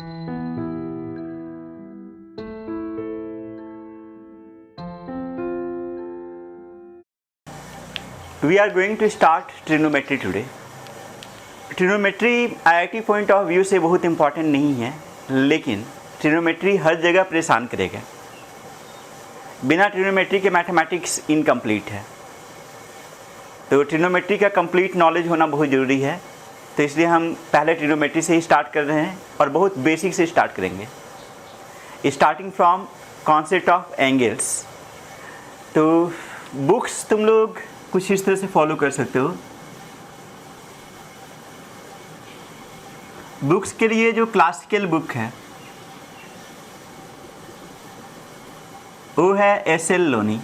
We are going to start trigonometry today. Trigonometry IIT point of view से बहुत important नहीं है, लेकिन ट्रिग्नोमेट्री हर जगह परेशान करेगा। बिना ट्रिग्नोमेट्री के मैथमेटिक्स इनकम्प्लीट है, तो ट्रिग्नोमेट्री का कंप्लीट नॉलेज होना बहुत ज़रूरी है। तो इसलिए हम पहले ट्रिग्नोमेट्री से ही स्टार्ट कर रहे हैं और बहुत बेसिक से स्टार्ट करेंगे, starting from concept of angles. तो बुक्स तुम लोग कुछ इस तरह से फॉलो कर सकते हो। बुक्स के लिए जो क्लासिकल बुक है वो है एस.एल. लोनी।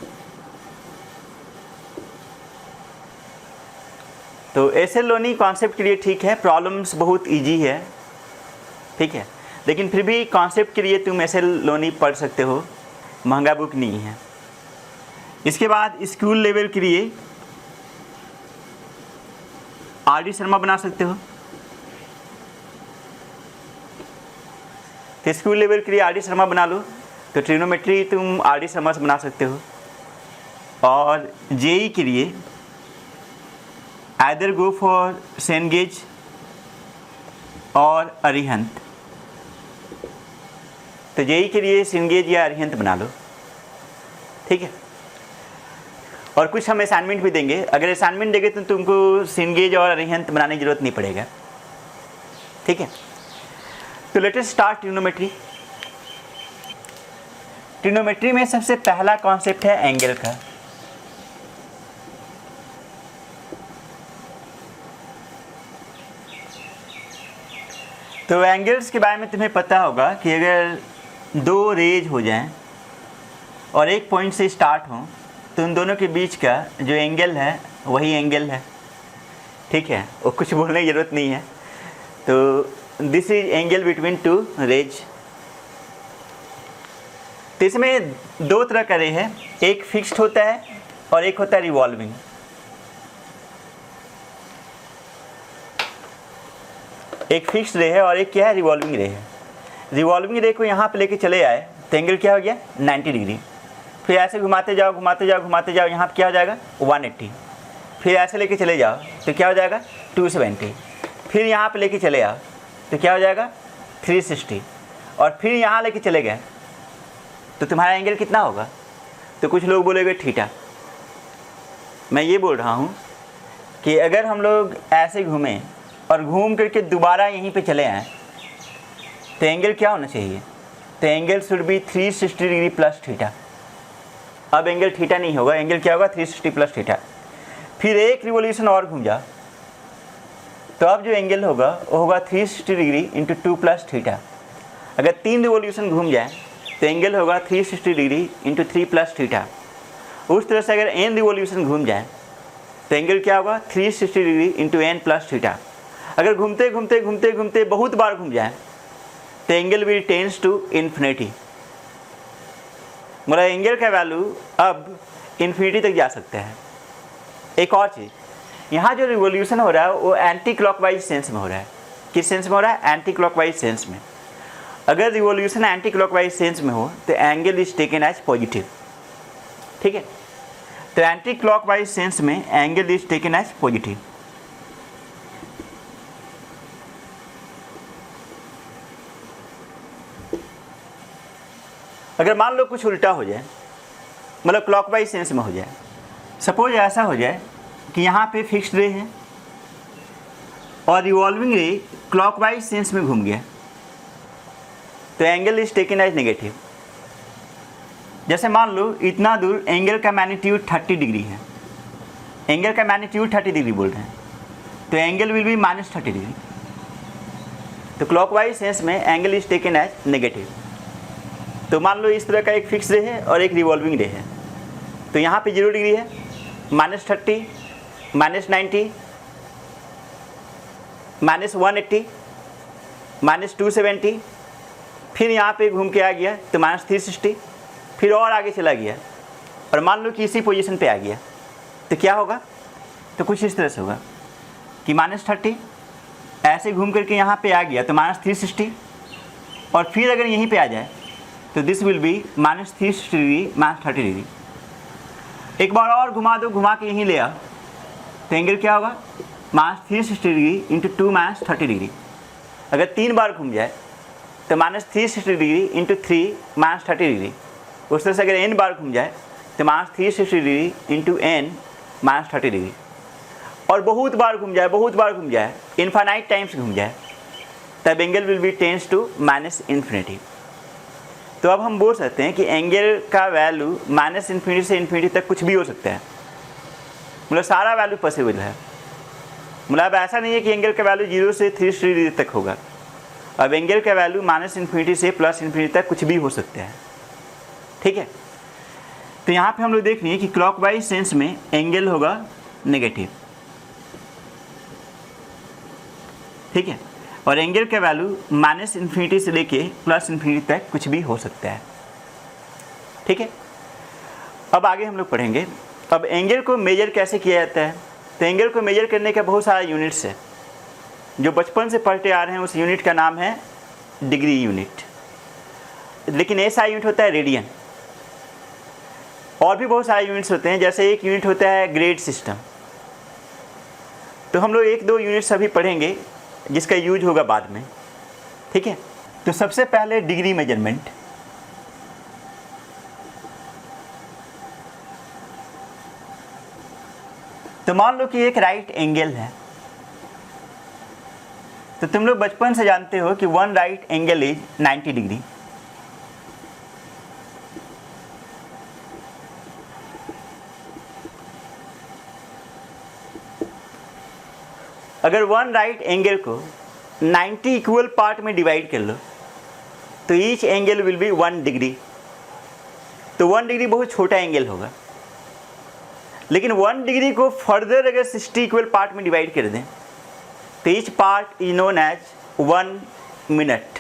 तो एस.एल. लोनी कॉन्सेप्ट के लिए ठीक है, प्रॉब्लम्स बहुत इजी है, ठीक है, लेकिन फिर भी कॉन्सेप्ट के लिए तुम एस.एल. लोनी पढ़ सकते हो, महंगा बुक नहीं है। इसके बाद स्कूल लेवल के लिए आर.डी. शर्मा बना सकते हो। तो स्कूल लेवल के लिए आर.डी. शर्मा बना लो, तो ट्रिग्नोमेट्री तुम आर.डी. शर्मा से बना सकते हो। और जेई के लिए आइदर गो फॉर सेनगेज और अरिहंत। तो जेई के लिए सेनगेज या अरिहंत बना लो, ठीक है। और कुछ हम असाइनमेंट भी देंगे, अगर असाइनमेंट देंगे तो तुमको सेनगेज और अरिहंत बनाने की जरूरत नहीं पड़ेगा, ठीक है। तो let us start trigonometry. Trigonometry में सबसे पहला कॉन्सेप्ट है एंगल का। तो एंगल्स के बारे में तुम्हें पता होगा कि अगर दो रेज हो जाएं और एक पॉइंट से स्टार्ट हों तो उन दोनों के बीच का जो एंगल है वही एंगल है, ठीक है, वो कुछ बोलने की ज़रूरत नहीं है। तो this is angle between two rays. तो इसमें दो तरह का रे है, एक फिक्स्ड होता है और एक होता है रिवॉल्विंग। एक फिक्स्ड रे है और एक क्या है, रिवॉल्विंग रे है। रिवॉल्विंग रे को यहाँ पे लेके चले आए तो एंगल क्या हो गया, 90 डिग्री। फिर ऐसे घुमाते जाओ घुमाते जाओ घुमाते जाओ, यहाँ पे क्या हो जाएगा, 180। फिर ऐसे लेके चले जाओ तो क्या हो जाएगा, 270। फिर यहाँ पे लेके चले आओ तो क्या हो जाएगा, 360। और फिर यहाँ लेके चले गए तो तुम्हारा एंगल कितना होगा। तो कुछ लोग बोलेंगे थीटा। मैं ये बोल रहा हूँ कि अगर हम लोग ऐसे घूमें और घूम करके दोबारा यहीं पे चले आएँ तो एंगल क्या होना चाहिए, तो angle should be 360 degree plus theta. अब एंगल थीटा नहीं होगा, एंगल क्या होगा, 360 प्लस थीटा। फिर एक रिवोल्यूशन और घूम जाओ तो अब जो एंगल होगा वो होगा 360 डिग्री इंटू 2 प्लस थीटा। अगर 3 रिवोल्यूशन घूम जाए तो एंगल होगा 360 डिग्री इंटू 3 प्लस थीटा। उस तरह से अगर n रिवोल्यूशन घूम जाए तो एंगल क्या होगा, 360 degree into n plus theta. अगर घूमते घूमते घूमते घूमते बहुत बार घूम जाए तो angle will tends to infinity. मतलब एंगल का वैल्यू अब इन्फिनिटी तक जा सकता है। एक और चीज़, यहाँ जो रिवोल्यूशन हो रहा है वो एंटी क्लॉकवाइज सेंस में हो रहा है। किस सेंस में हो रहा है, एंटी क्लॉकवाइज सेंस में। अगर रिवोल्यूशन एंटी क्लॉकवाइज सेंस में हो तो angle is taken as positive, ठीक है। तो एंटी क्लॉकवाइज सेंस में angle is taken as positive. अगर मान लो कुछ उल्टा हो जाए, मतलब क्लॉकवाइज सेंस में हो जाए, सपोज ऐसा हो जाए कि यहाँ पे फिक्स्ड रे है और रिवॉल्विंग रे क्लॉकवाइज सेंस में घूम गया तो angle is taken as negative. जैसे मान लो इतना दूर एंगल का मैग्नीट्यूड 30 डिग्री है, एंगल का मैग्नीट्यूड 30 डिग्री बोल रहे हैं, तो एंगल विल बी -30 डिग्री। तो क्लॉकवाइज सेंस में angle is taken as negative. तो मान लो इस तरह का एक फिक्स रे है और एक रिवॉल्विंग रे है, तो यहाँ पे 0 डिग्री है, -30, -90, -180, -270, फिर यहाँ पे घूम के आ गया तो -360, फिर और आगे चला गया और मान लो कि इसी पोजीशन पे आ गया तो क्या होगा, तो कुछ इस तरह से होगा कि -30 ऐसे घूम करके यहाँ पे आ गया तो -360, और फिर अगर यहीं पे आ जाए तो this will be -360 degree -30 degree. एक बार और घुमा दो, घुमा के यहीं ले आओ तो एंगल क्या होगा -360 डिग्री इंटू 2 -30 डिग्री। अगर 3 बार घूम जाए तो -360 डिग्री इंटू 3 -30 डिग्री। उस तरह से अगर n बार घूम जाए तो -360 डिग्री इंटू n -30 डिग्री। और बहुत बार घूम जाए, इनफाइनाइट टाइम्स घूम जाए, तब angle will be tends to -infinity. तो अब हम बोल सकते हैं कि एंगल का वैल्यू -इन्फिनिटी से इन्फिनिटी तक कुछ भी हो सकता है, मतलब सारा वैल्यू पॉसिबल है। मतलब ऐसा नहीं है कि एंगल का वैल्यू 0 से 360 डिग्री तक होगा। अब एंगल का वैल्यू -इन्फिनिटी से +इन्फिनिटी तक कुछ भी हो सकता है, ठीक है। तो यहाँ पे हम लोग देख रहे हैं कि क्लॉकवाइज सेंस में एंगल होगा नेगेटिव, ठीक है, और एंगल का वैल्यू -इन्फिनिटी से लेके +इन्फिनिटी तक कुछ भी हो सकता है, ठीक है। अब आगे हम लोग पढ़ेंगे अब एंगल को मेजर कैसे किया जाता है। तो एंगल को मेजर करने का बहुत सारा यूनिट्स है, जो बचपन से पढ़ते आ रहे हैं। उस यूनिट का नाम है डिग्री यूनिट, लेकिन ऐसा यूनिट होता है रेडियन। और भी बहुत सारे यूनिट्स होते हैं, जैसे एक यूनिट होता है ग्रेड सिस्टम। तो हम लोग 1-2 यूनिट्स अभी पढ़ेंगे जिसका यूज होगा बाद में, ठीक है। तो सबसे पहले डिग्री मेजरमेंट। तो मान लो कि एक राइट एंगल है, तो तुम लोग बचपन से जानते हो कि 1 राइट एंगल इज 90 डिग्री। अगर 1 राइट एंगल को 90 इक्वल पार्ट में डिवाइड कर लो तो each angle will B 1 degree. तो 1 डिग्री बहुत छोटा एंगल होगा, लेकिन 1 डिग्री को फर्दर अगर 60 इक्वल पार्ट में डिवाइड कर दें तो each part is known as 1 minute.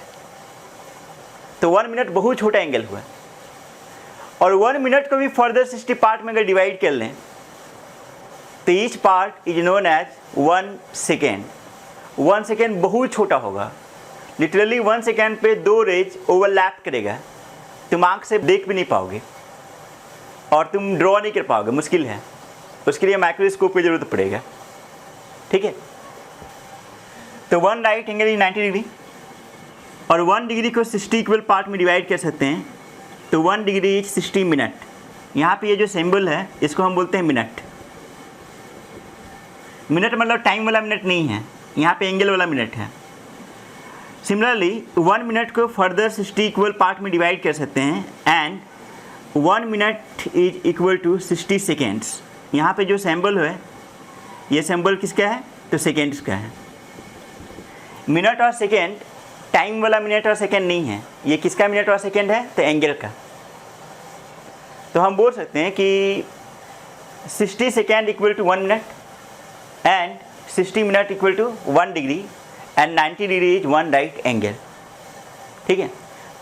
तो 1 मिनट बहुत छोटा एंगल हुआ, और 1 मिनट को भी फर्दर 60 पार्ट में अगर डिवाइड कर लें तो each part is known as 1 second. 1 second बहुत छोटा होगा, लिटरली 1 सेकेंड पे 2 रेज ओवरलैप करेगा, तुम आँख से देख भी नहीं पाओगे और तुम ड्रॉ नहीं कर पाओगे, मुश्किल है। उसके लिए माइक्रोस्कोप की ज़रूरत पड़ेगा, ठीक है। तो 1 राइट एंगल इज 90 डिग्री, और 1 डिग्री को 60 इक्वल पार्ट में डिवाइड कर सकते हैं। तो 1 डिग्री इज 60 मिनट। यहाँ पे ये जो सिंबल है इसको हम बोलते हैं मिनट। मिनट मतलब टाइम वाला मिनट नहीं है, यहाँ पे एंगल वाला मिनट है। सिमिलरली 1 मिनट को फर्दर 60 इक्वल पार्ट में डिवाइड कर सकते हैं, and 1 minute is equal to 60 seconds. यहाँ पे जो सिंबल है ये सिंबल किसका है, तो सेकेंड्स का है। मिनट और सेकेंड टाइम वाला मिनट और सेकेंड नहीं है, ये किसका मिनट और सेकेंड है, तो एंगल का। तो हम बोल सकते हैं कि 60 second equal to 1 minute and 60 minute equal to 1 degree and 90 degree is 1 right angle, ठीक है।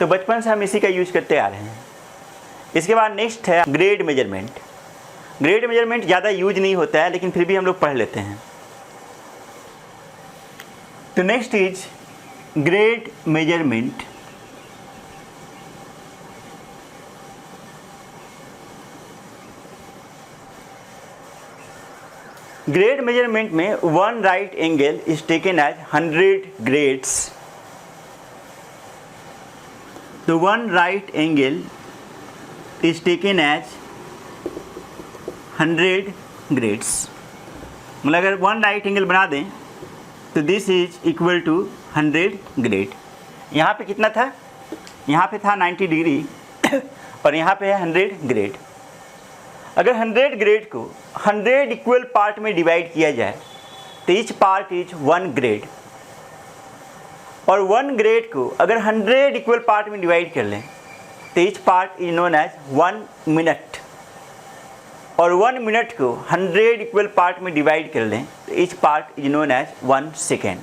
तो बचपन से हम इसी का यूज करते आ रहे हैं। इसके बाद नेक्स्ट है ग्रेड मेजरमेंट। ग्रेड मेजरमेंट ज़्यादा यूज नहीं होता है, लेकिन फिर भी हम लोग पढ़ लेते हैं। तो next is grade measurement. Grade measurement में 1 right angle is taken as 100 grades. तो 1 right angle is taken as 100 grades. मतलब अगर 1 राइट एंगल बना दें तो this is equal to 100 grade. यहाँ पे कितना था, यहाँ पे था 90 डिग्री और यहाँ पे है 100 ग्रेड। अगर 100 ग्रेड को 100 इक्वल पार्ट में डिवाइड किया जाए तो ईच पार्ट इज 1 ग्रेड, और 1 ग्रेड को अगर 100 इक्वल पार्ट में डिवाइड कर लें तो each part is known as 1 minute, और 1 मिनट को 100 इक्वल पार्ट में डिवाइड कर लें तो each part is known as 1 second.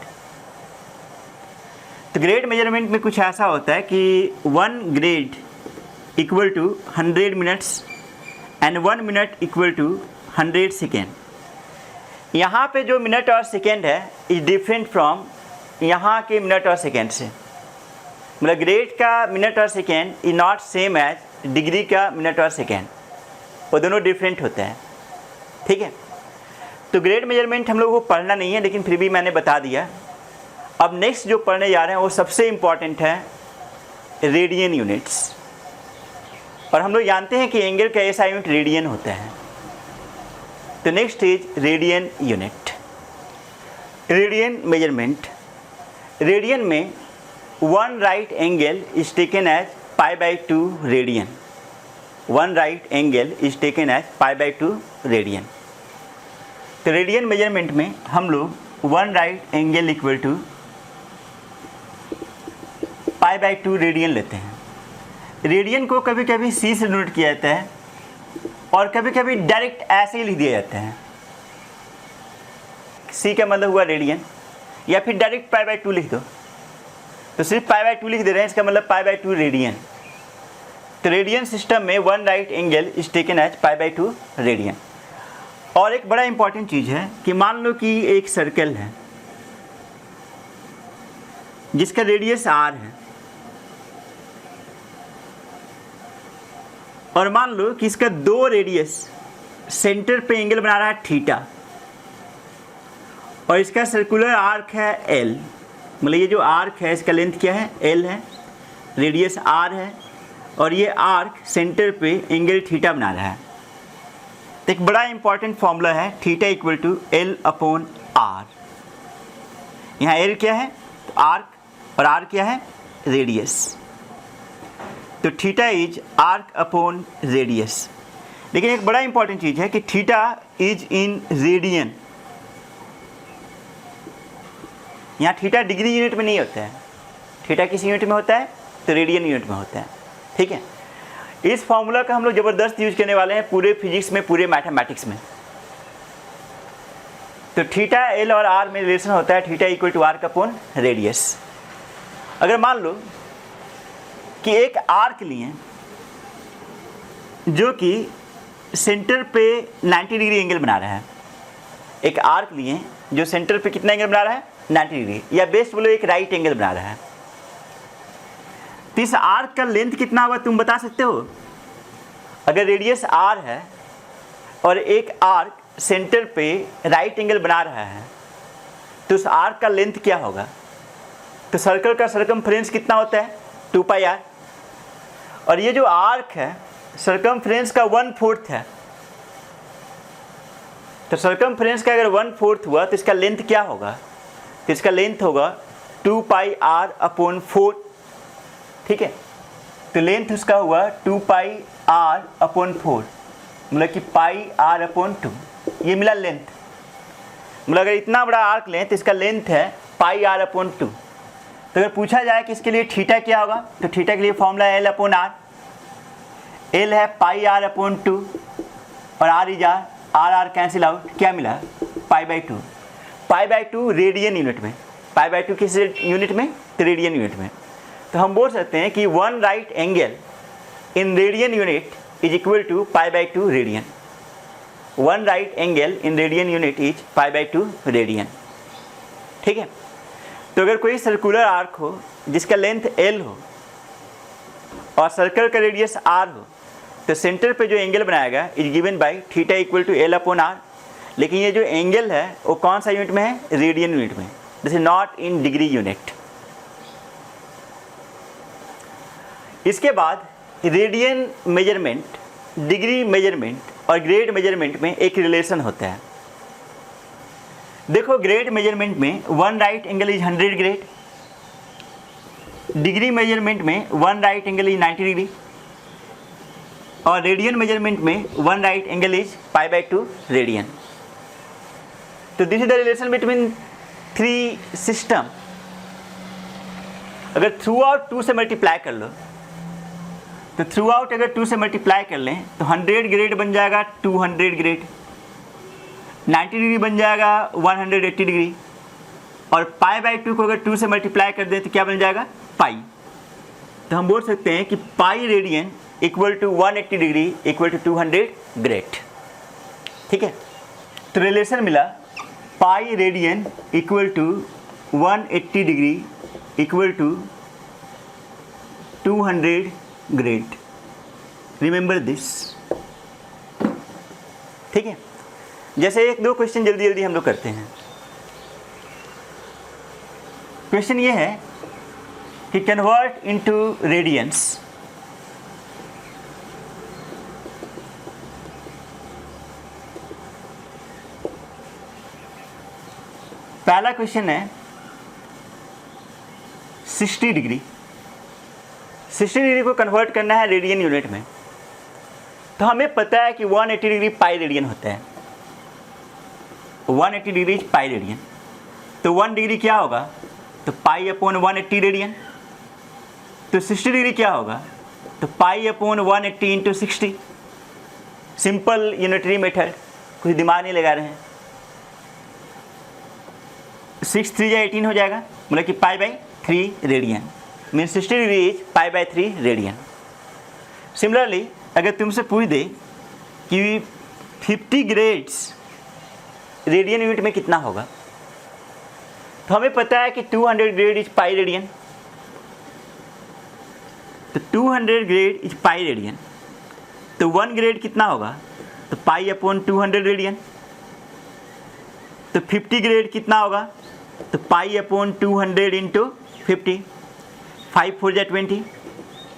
तो ग्रेड मेजरमेंट में कुछ ऐसा होता है कि 1 grade equal to 100 minutes and 1 minute equal to 100 second. यहाँ पे जो मिनट और सेकेंड है इज डिफरेंट फ्रॉम यहाँ के मिनट और सेकेंड से। मतलब ग्रेड का मिनट और second is not same as degree का मिनट और सेकेंड, वो दोनों डिफरेंट होते हैं। ठीक है, तो ग्रेड मेजरमेंट हम लोगों को पढ़ना नहीं है, लेकिन फिर भी मैंने बता दिया। अब नेक्स्ट जो पढ़ने जा रहे हैं वो सबसे इम्पॉर्टेंट है रेडियन यूनिट्स। और हम लोग जानते हैं कि एंगल का ऐसा यूनिट रेडियन होता है। तो next is radian unit. Radian measurement, radian में 1 right angle is taken as π/2 radian. 1 right angle is taken as π/2 radian. तो रेडियन मेजरमेंट में हम लोग 1 right angle equal to π/2 radian लेते हैं। रेडियन को कभी कभी सी से नोट किया जाता है और कभी कभी डायरेक्ट ऐसे ही लिख दिया जाता है। सी का मतलब हुआ रेडियन, या फिर डायरेक्ट π/2 लिख दो। तो सिर्फ π/2 लिख दे रहे हैं, इसका मतलब π/2 रेडियन। तो रेडियन सिस्टम में 1 right angle is taken as π/2 radian. और एक बड़ा इंपॉर्टेंट चीज़ है कि मान लो कि एक सर्कल है जिसका रेडियस r है, और मान लो कि इसका 2 रेडियस सेंटर पे एंगल बना रहा है थीटा, और इसका सर्कुलर आर्क है l। मतलब ये जो आर्क है इसका लेंथ क्या है, l है, रेडियस r है, और ये आर्क सेंटर पे एंगल थीटा बना रहा है। तो एक बड़ा इंपॉर्टेंट फॉर्मूला है थीटा इक्वल टू L/r। यहाँ l क्या है, तो आर्क, और r क्या है, रेडियस। तो theta is arc upon radius. लेकिन एक बड़ा इंपॉर्टेंट चीज़ है कि थीटा इज इन रेडियन। यहाँ थीटा डिग्री यूनिट में नहीं होता है, थीटा किस यूनिट में होता है, तो रेडियन यूनिट में होता है। ठीक है, इस फॉर्मूला का हम लोग ज़बरदस्त यूज करने वाले हैं पूरे फिजिक्स में, पूरे मैथमेटिक्स में। तो थीटा एल और आर में रिलेशन होता है theta equal to arc upon radius. अगर मान लो कि एक आर्क लिए जो कि सेंटर पे 90 डिग्री एंगल बना रहा है, एक आर्क लिए जो सेंटर पे कितना एंगल बना रहा है, 90 डिग्री, या बेस्ट बोलो एक राइट एंगल बना रहा है। तो इस आर्क का लेंथ कितना होगा तुम बता सकते हो? अगर रेडियस r है और एक आर्क सेंटर पे राइट एंगल बना रहा है, तो उस आर्क का लेंथ क्या होगा? तो सर्कल का सर्कमफ्रेंस कितना होता है, 2πr। और ये जो आर्क है सर्कमफ्रेंस का 1/4 है। तो सर्कमफ्रेंस का अगर 1/4 हुआ तो इसका लेंथ क्या होगा? तो इसका लेंथ होगा 2πr/4। ठीक है, तो लेंथ उसका हुआ 2πr/4, मतलब कि πr/2। ये मिला लेंथ। मतलब अगर इतना बड़ा आर्क लें तो इसका लेंथ है πr/2। तो अगर पूछा जाए कि इसके लिए थीटा क्या होगा, तो थीटा के लिए फॉर्मूला है L/r। L है πr/2 और r is r cancel out, क्या मिला, π/2। π/2 रेडियन यूनिट में, π/2 किस यूनिट में, तो रेडियन यूनिट में। तो हम बोल सकते हैं कि 1 right angle in radian unit is equal to π/2 radian. 1 right angle in radian unit is π/2 radian. ठीक है, तो अगर कोई सर्कुलर आर्क हो जिसका लेंथ l हो और सर्कल का रेडियस r हो, तो सेंटर पे जो एंगल बनाएगा is given by theta equal to L/r। लेकिन ये जो एंगल है वो कौन सा यूनिट में है, रेडियन यूनिट में, this is not in degree unit. इसके बाद रेडियन मेजरमेंट, डिग्री मेजरमेंट और ग्रेड मेजरमेंट में एक रिलेशन होता है। देखो, ग्रेड मेजरमेंट में 1 right angle is 100 grade, degree measurement में 1 राइट एंगल इज 90 डिग्री, और रेडियन मेजरमेंट में 1 राइट एंगल इज π/2 रेडियन। तो this is the relation between 3 system. अगर थ्रू आउट 2 से मल्टीप्लाई कर लो, तो थ्रू आउट अगर 2 से मल्टीप्लाई कर लें तो 100 ग्रेड बन जाएगा 200 ग्रेड, 90 डिग्री बन जाएगा 180 डिग्री, और π/2 को अगर 2 से मल्टीप्लाई कर दें तो क्या बन जाएगा, पाई। तो हम बोल सकते हैं कि pi radian equal to 180 degree equal to 200 grade. ठीक है, तो रिलेशन मिला pi radian equal to 180 degree equal to 200 grade, remember this. ठीक है, जैसे एक दो क्वेश्चन जल्दी जल्दी हम लोग करते हैं। क्वेश्चन ये है कि कन्वर्ट इनटू रेडियंस। पहला क्वेश्चन है 60 डिग्री। 60 डिग्री को कन्वर्ट करना है रेडियन यूनिट में। तो हमें पता है कि 180 डिग्री पाई रेडियन होता है। 180 डिग्री पाई रेडियन, तो 1 डिग्री क्या होगा? तो पाई अपॉन 180 रेडियन। तो 60 डिग्री क्या होगा? तो pi upon 180 into 60। Simple unitary method, कुछ दिमाग नहीं लगा रहे हैं। 6 3 या 18 हो जाएगा, मतलब कि pi by 3 radian, mean 60 degree is pi by 3 radian. Similarly अगर तुमसे पूछ दे कि 50 ग्रेड्स रेडियन यूनिट में कितना होगा, तो हमें पता है कि 200 ग्रेड इज पाई रेडियन। तो 200 ग्रेड इज पाई रेडियन, तो 1 ग्रेड कितना होगा? तो पाई अपॉन 200 रेडियन। तो 50 ग्रेड कितना होगा? तो पाई अपॉन 200 इंटू 50, 5 4 जा 20,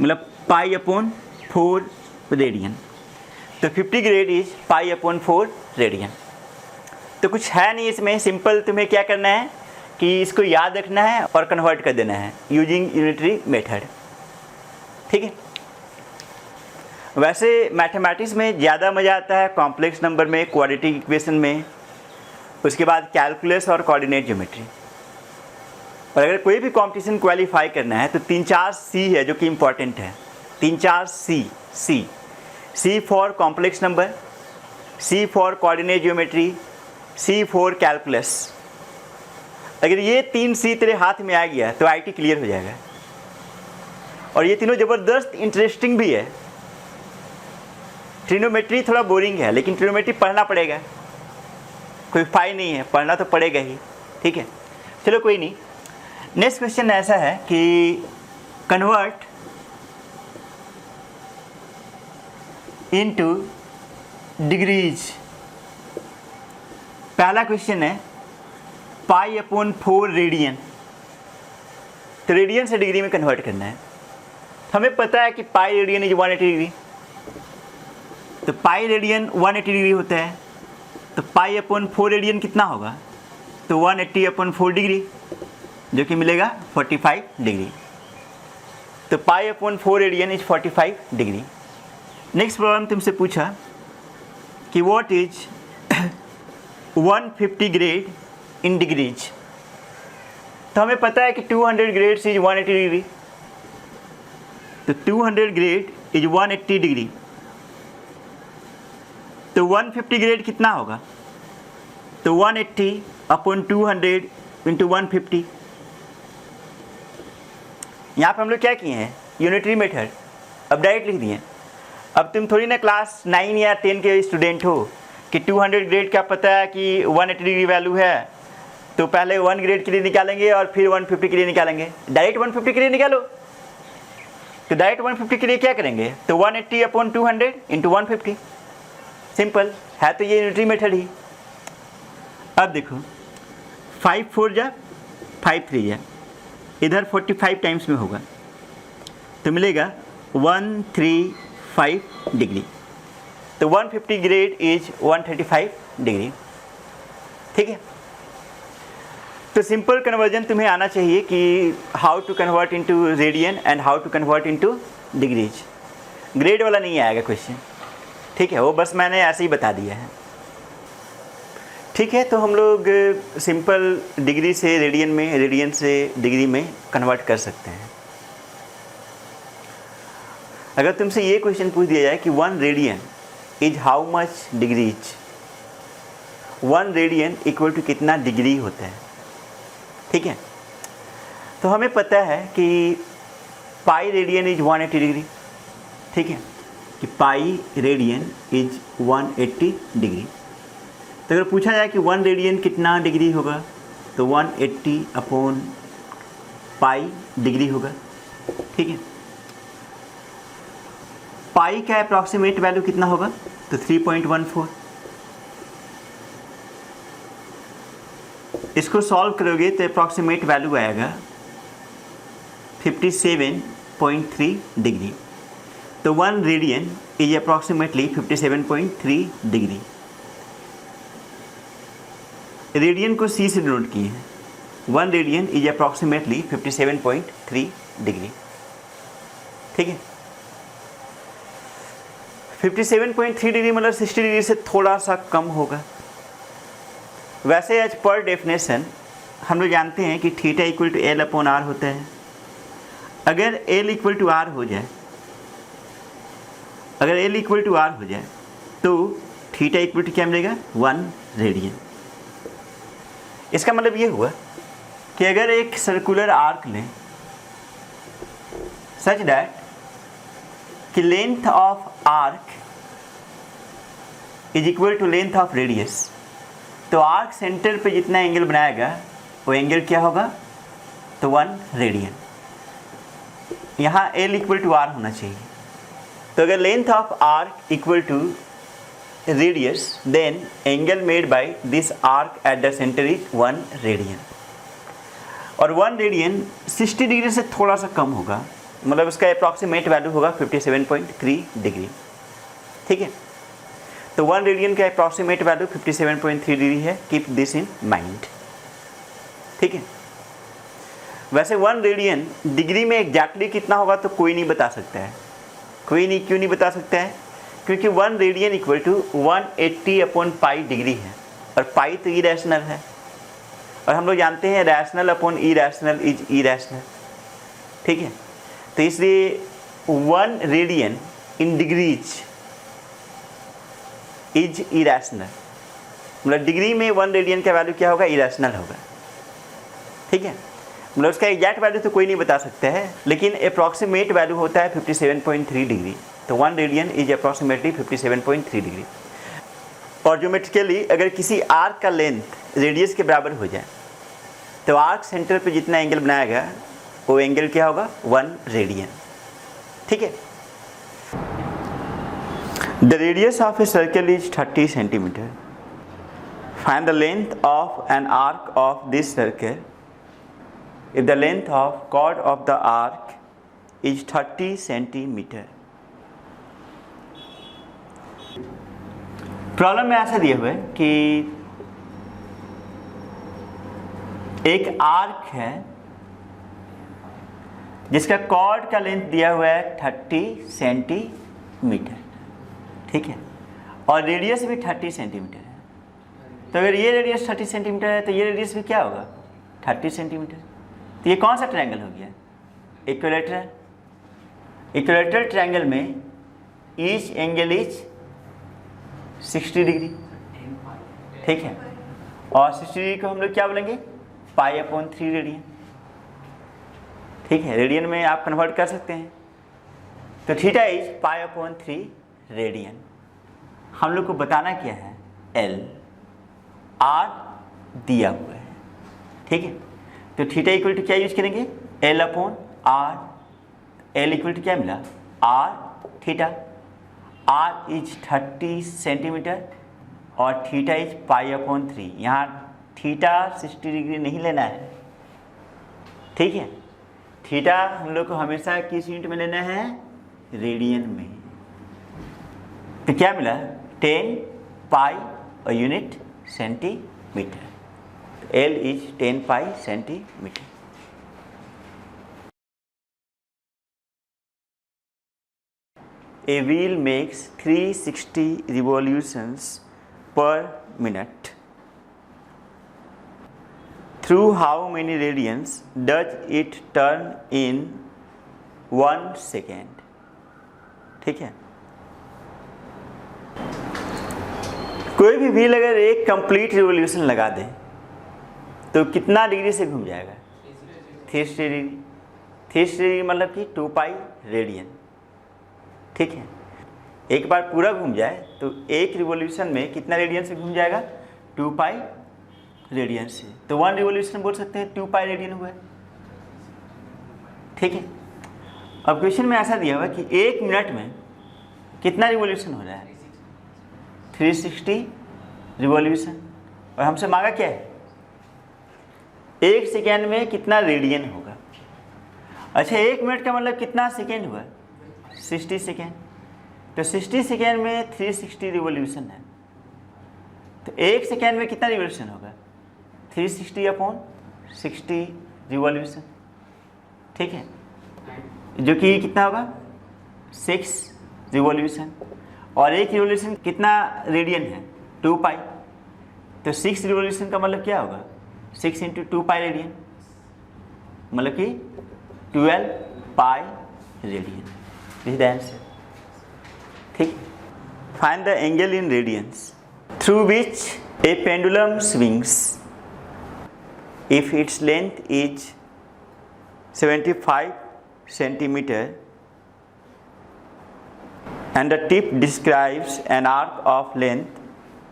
मतलब पाई अपॉन 4 रेडियन। तो 50 grade is pi upon 4 radian. तो कुछ है नहीं इसमें, सिंपल तुम्हें क्या करना है कि इसको याद रखना है और कन्वर्ट कर देना है यूजिंग यूनिटरी मेथड। ठीक है, वैसे मैथमेटिक्स में ज़्यादा मज़ा आता है कॉम्प्लेक्स नंबर में, क्वाड्रेटिक इक्वेशन में, उसके बाद कैलकुलस और कोऑर्डिनेट ज्योमेट्री। और अगर कोई भी कंपटीशन क्वालिफाई करना है तो 3-4 सी है जो कि इम्पॉर्टेंट है। 3-4 C for complex number, C for coordinate geometry, C for calculus. अगर ये 3 सी तेरे हाथ में आ गया तो आईटी क्लियर हो जाएगा। और ये तीनों ज़बरदस्त इंटरेस्टिंग भी है। ट्रिग्नोमेट्री थोड़ा बोरिंग है, लेकिन ट्रिग्नोमेट्री पढ़ना पड़ेगा, कोई फाई नहीं है, पढ़ना तो पड़ेगा ही। ठीक है, चलो कोई नहीं। नेक्स्ट क्वेश्चन ऐसा है कि कन्वर्ट इनटू डिग्रीज। पहला क्वेश्चन है पाई अपॉन 4 रेडियन। तो रेडियन से डिग्री में कन्वर्ट करना है। हमें पता है कि पाई रेडियन इज 180 डिग्री, तो पाई रेडियन 180 डिग्री होता है। तो पाई अपॉन 4 रेडियन कितना होगा? तो 180 अपॉन 4 डिग्री, जो कि मिलेगा 45 डिग्री। तो pi upon 4 radian is 45 degree. Next problem तुमसे पूछा कि what is 150 grade in degrees. तो हमें पता है कि 200 ग्रेड इज 180 डिग्री, तो 200 ग्रेड इज 180 डिग्री। तो 150 ग्रेड कितना होगा? तो 180 अपॉन 200 इंटू 150। यहाँ पे हम लोग क्या किए हैं? यूनिटरी मेथड, अब डायरेक्ट लिख दिए। अब तुम थोड़ी ना क्लास 9 या 10 के स्टूडेंट हो कि 200 ग्रेड क्या पता है कि 180 डिग्री वैल्यू है, तो पहले 1 ग्रेड के लिए निकालेंगे और फिर 150 के लिए निकालेंगे। डायरेक्ट 150 के लिए निकालो। तो डायरेक्ट 150 के लिए क्या करेंगे? तो 180 अपॉन 200 इंटू 150। सिंपल है, तो ये यूनिटरी मेथड ही। अब देखो 5 4 जा 5 3 जा, इधर 45 टाइम्स में होगा, तो मिलेगा 135 डिग्री। तो 150 ग्रेड इज 135 डिग्री। ठीक है, तो सिंपल कन्वर्जन तुम्हें आना चाहिए कि how to convert into radian and how to convert into degrees. Grade वाला नहीं आएगा क्वेश्चन, ठीक है, वो बस मैंने ऐसे ही बता दिया है। ठीक है, तो हम लोग सिंपल डिग्री से रेडियन में, रेडियन से डिग्री में कन्वर्ट कर सकते हैं। अगर तुमसे ये क्वेश्चन पूछ दिया जाए कि 1 radian is how much degrees, 1 radian equal to कितना डिग्री होता है, ठीक है, तो हमें पता है कि पाई रेडियन इज 180 डिग्री, ठीक है, कि पाई रेडियन इज 180 डिग्री। तो अगर पूछा जाए कि 1 रेडियन कितना डिग्री होगा, तो 180 अपॉन पाई डिग्री होगा, ठीक है। पाई का अप्रॉक्सीमेट वैल्यू कितना होगा? तो 3.14। इसको सॉल्व करोगे तो अप्रॉक्सीमेट वैल्यू आएगा 57.3 डिग्री। तो 1 radian is approximately 57.3 degree. Radian को सी से डिनोट किए हैं। 1 रेडियन इज अप्रॉक्सीमेटली 57.3 डिग्री। ठीक है, 57.3 डिग्री मतलब 60 डिग्री से थोड़ा सा कम होगा। वैसे एज पर डेफिनेशन हम लोग जानते हैं कि theta equal to L upon R होता है। अगर एल इक्वल टू आर हो जाए, अगर एल इक्वल टू आर हो जाए तो थीटा इक्वल टू क्या मिलेगा? 1 रेडियन। इसका मतलब ये हुआ कि अगर एक सर्कुलर आर्क लें सच दैट कि length of arc is equal to length of radius, तो आर्क सेंटर पे जितना एंगल बनाएगा वो एंगल क्या होगा? तो 1 रेडियन। यहाँ एल इक्वल टू आर होना चाहिए। तो अगर length of arc equal to radius then angle made by this arc at the centre is 1 radian. और 1 रेडियन 60 डिग्री से थोड़ा सा कम होगा, मतलब उसका अप्रॉक्सीमेट वैल्यू होगा 57.3 डिग्री। ठीक है, तो 1 रेडियन का अप्रॉक्सीमेट वैल्यू 57.3 डिग्री है। Keep this in mind. ठीक है, वैसे 1 रेडियन डिग्री में एग्जैक्टली कितना होगा तो कोई नहीं बता सकता है। कोई नहीं, क्यों नहीं बता सकता है? क्योंकि 1 radian equal to 180 upon pi degree है, और पाई तो इरेशनल है, और हम लोग जानते हैं rational upon irrational is irrational. ठीक है, तो इसलिए 1 radian in degrees is irrational, मतलब डिग्री में 1 रेडियन का वैल्यू क्या होगा? इरेशनल होगा। ठीक है, मतलब उसका एग्जैक्ट वैल्यू तो कोई नहीं बता सकता है, लेकिन अप्रॉक्सीमेट वैल्यू होता है 57.3 डिग्री। तो 1 रेडियन इज अप्रॉक्सीमेटली 57.3 डिग्री। और ज्योमेट्रिकली अगर किसी आर्क का लेंथ रेडियस के बराबर हो जाए तो आर्क सेंटर पे जितना एंगल बनाएगा वो एंगल क्या होगा? 1 रेडियन। ठीक है, the radius of a circle is 30 centimetre. Find the length of an arc of this circle if the length of chord of the arc is 30 centimeter। Problem में ऐसा दिया हुआ है कि एक आर्क है जिसका कॉर्ड का लेंथ दिया हुआ है 30 सेंटीमीटर। ठीक है, और रेडियस भी 30 सेंटीमीटर है। तो अगर ये रेडियस 30 सेंटीमीटर है तो ये रेडियस भी क्या होगा? 30 सेंटीमीटर। तो ये कौन सा ट्रायंगल हो गया? इक्विलैटरल। इक्विलैटरल ट्रायंगल में ईच एंगल इज 60 डिग्री। ठीक है, और 60 डिग्री को हम लोग क्या बोलेंगे? पाई अपॉन 3 रेडियन। ठीक है, रेडियन में आप कन्वर्ट कर सकते हैं। तो theta is pi upon 3 radian. हम लोग को बताना क्या है? एल आर दिया हुआ है। ठीक है, तो थीटा इक्वल टू क्या यूज करेंगे? L upon R. L equal to क्या मिला? R theta. R is 30 centimetre और थीटा इज पाई अपॉन 3। यहाँ थीटा 60 डिग्री नहीं लेना है। ठीक है, थीटा हम लोग को हमेशा किस यूनिट में लेना है? रेडियन में। तो क्या मिला? 10 पाई और unit centimetre. L is 10 pi centimeter। A wheel makes 360 revolutions per minute. Through how many radians does it turn in 1 second? ठीक है, कोई भी व्हील अगर एक कंप्लीट रिवॉल्यूशन लगा दे तो कितना डिग्री से घूम जाएगा? 360 डिग्री। 360 डिग्री मतलब कि 2 पाई रेडियन। ठीक है, एक बार पूरा घूम जाए तो एक रिवॉल्यूशन में कितना रेडियन से घूम जाएगा? 2 पाई रेडियन से। तो 1 रिवॉल्यूशन बोल सकते हैं 2 पाई रेडियन हुआ है। ठीक है, अब क्वेश्चन में ऐसा दिया हुआ कि 1 मिनट में कितना रिवॉल्यूशन हो रहा है? 360 रिवॉल्यूशन। और हमसे मांगा क्या है? 1 सेकेंड में कितना रेडियन होगा। अच्छा 1 मिनट का मतलब कितना सेकेंड हुआ? 60 सेकेंड। तो 60 सेकेंड में 360 रिवॉल्यूशन है, तो 1 सेकेंड में कितना रिवॉल्यूशन होगा? 360/60 रिवॉल्यूशन। ठीक है, जो कि कितना होगा? 6 रिवॉल्यूशन। और एक रिवॉल्यूशन कितना रेडियन है? 2 पाई। तो 6 रिवॉल्यूशन का मतलब क्या होगा? 6 × 2 पाई रेडियन, मतलब कि 12 pi radian. This is the answer. ठीक, find the angle in radians through which a pendulum swings if its length is 75 centimeter and the tip describes an arc of length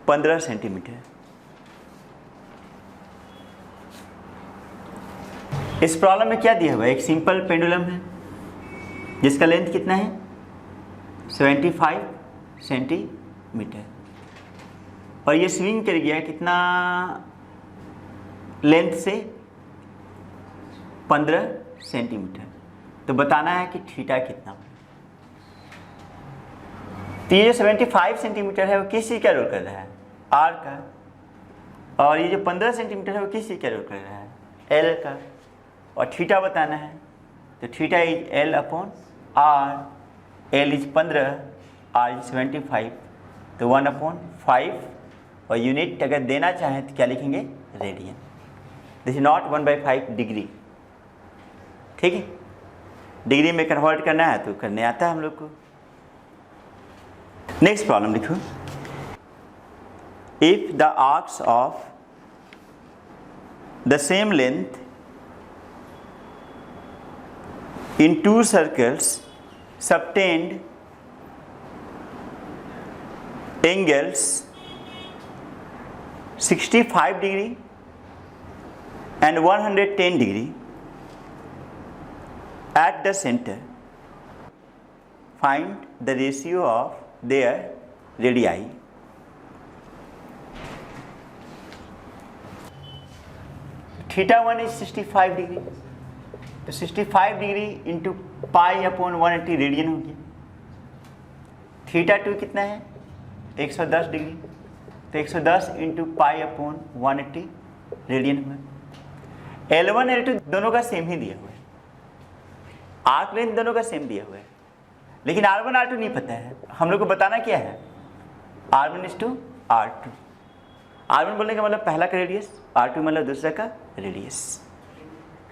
15 centimeter. इस problem में क्या दिया हुआ है? एक simple pendulum है जिसका लेंथ कितना है? 75 सेंटीमीटर, और ये स्विंग कर गया कितना लेंथ से? 15 सेंटीमीटर। तो बताना है कि थीटा कितना। तो ये जो 75 सेंटीमीटर है वो किस चीज़ का रोल कर रहा है? आर का। और ये जो 15 सेंटीमीटर है वो किस चीज़ का रोल कर रहा है? एल का। और थीटा बताना है, तो theta is L/R। L is 15, R is 75, तो 1/5। और यूनिट अगर देना चाहें तो क्या लिखेंगे? Radian. This is not 1/5 degree. ठीक है, डिग्री में कन्वर्ट करना है तो करने आता है हम लोग को। नेक्स्ट प्रॉब्लम लिखो। If the arcs of the same length in 2 circles subtend angles 65 degree and 110 degree at the center, find the ratio of their radii. θ1 is 65 degree, तो 65 डिग्री इंटू π/180 रेडियन हो गया। θ2 कितना है? 110 डिग्री, तो 110 into π/180 radian हुआ। L1 L2 दोनों का same ही दिया हुआ है, आर्क लेंथ दोनों का सेम दिया हुआ है, लेकिन R1 R2 नहीं पता है। हम लोग को बताना क्या है? R1 is to R2। R1 बोलने का मतलब पहला का रेडियस, R2 मतलब दूसरा का रेडियस।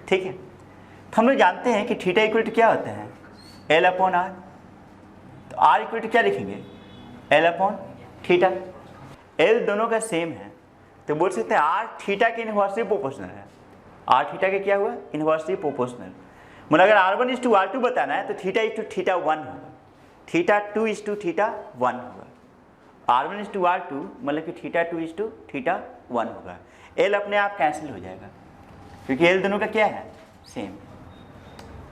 ठीक है, तो हम लोग जानते हैं कि थीटा इक्वल टू क्या होता है? L/R। तो R इक्वल टू क्या लिखेंगे? L/θ। L दोनों का सेम है, तो बोल सकते हैं R थीटा के इनवर्सली प्रोपोर्शनल है। R थीटा के क्या हुआ? Inversely proportional. मतलब अगर R1 is to R2 बताना है तो θ is to θ1 होगा, θ2 is to θ1 होगा। R1 is to R2 मतलब कि θ2 is to θ1 होगा। L अपने आप कैंसिल हो जाएगा क्योंकि L दोनों का क्या है? सेम।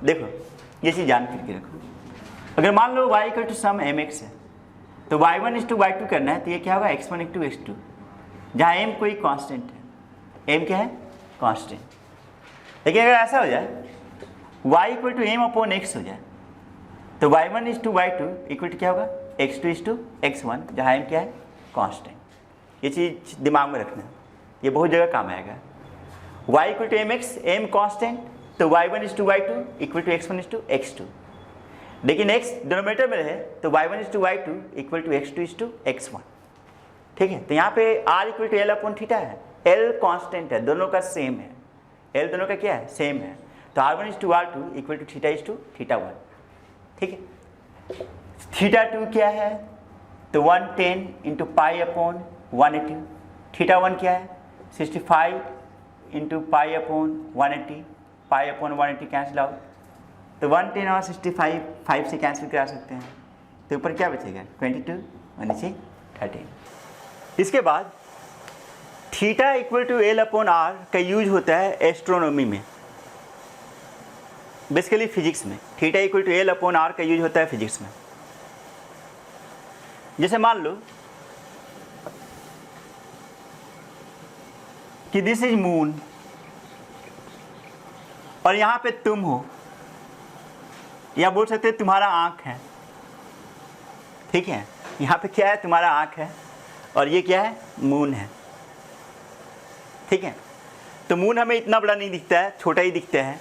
देखो ये चीज़ जान करके रखो। अगर मान लो y equal to some mx है, तो y1 is to y2 करना है, तो ये क्या होगा? x1 into x2, जहाँ m कोई कांस्टेंट है। m क्या है? कांस्टेंट। लेकिन अगर ऐसा हो जाए y इक्वल टू m/x हो जाए, तो y1 is to y2 equal to क्या होगा? x2 is to x1, जहाँ m क्या है? कांस्टेंट। ये चीज़ दिमाग में रखना, ये बहुत जगह काम आएगा। y equal to mx, m constant, तो y1 is to y2 equal to x1 is to x2। लेकिन x डिनोमिनेटर में रहे तो y1 is to y2 equal to x2 is to x1। ठीक है, तो यहाँ पे r इक्वल टू L/θ है। L कांस्टेंट है, दोनों का सेम है। L दोनों का क्या है? सेम है। तो R1 is to R2 equal to θ is to θ1। ठीक है, θ2 क्या है? तो 110 इंटू π/180। θ1 क्या है? 65 इंटू π/180, π/180 कैंसिल आउट, तो 110 और 65 5 से कैंसिल करा सकते हैं, तो ऊपर क्या बचेगा? 22 और नीचे 13। इसके बाद थीटा इक्वल टू L/R का यूज होता है एस्ट्रोनॉमी में, बेसिकली फिजिक्स में। थीटा इक्वल टू L/R का यूज होता है फिजिक्स में। जैसे मान लो कि दिस इज मून और यहाँ पे तुम हो, या बोल सकते हैं तुम्हारा आँख है, ठीक है। यहाँ पे क्या है, तुम्हारा आँख है और ये क्या है, मून है, ठीक है। तो मून हमें इतना बड़ा नहीं दिखता है, छोटा ही दिखता है।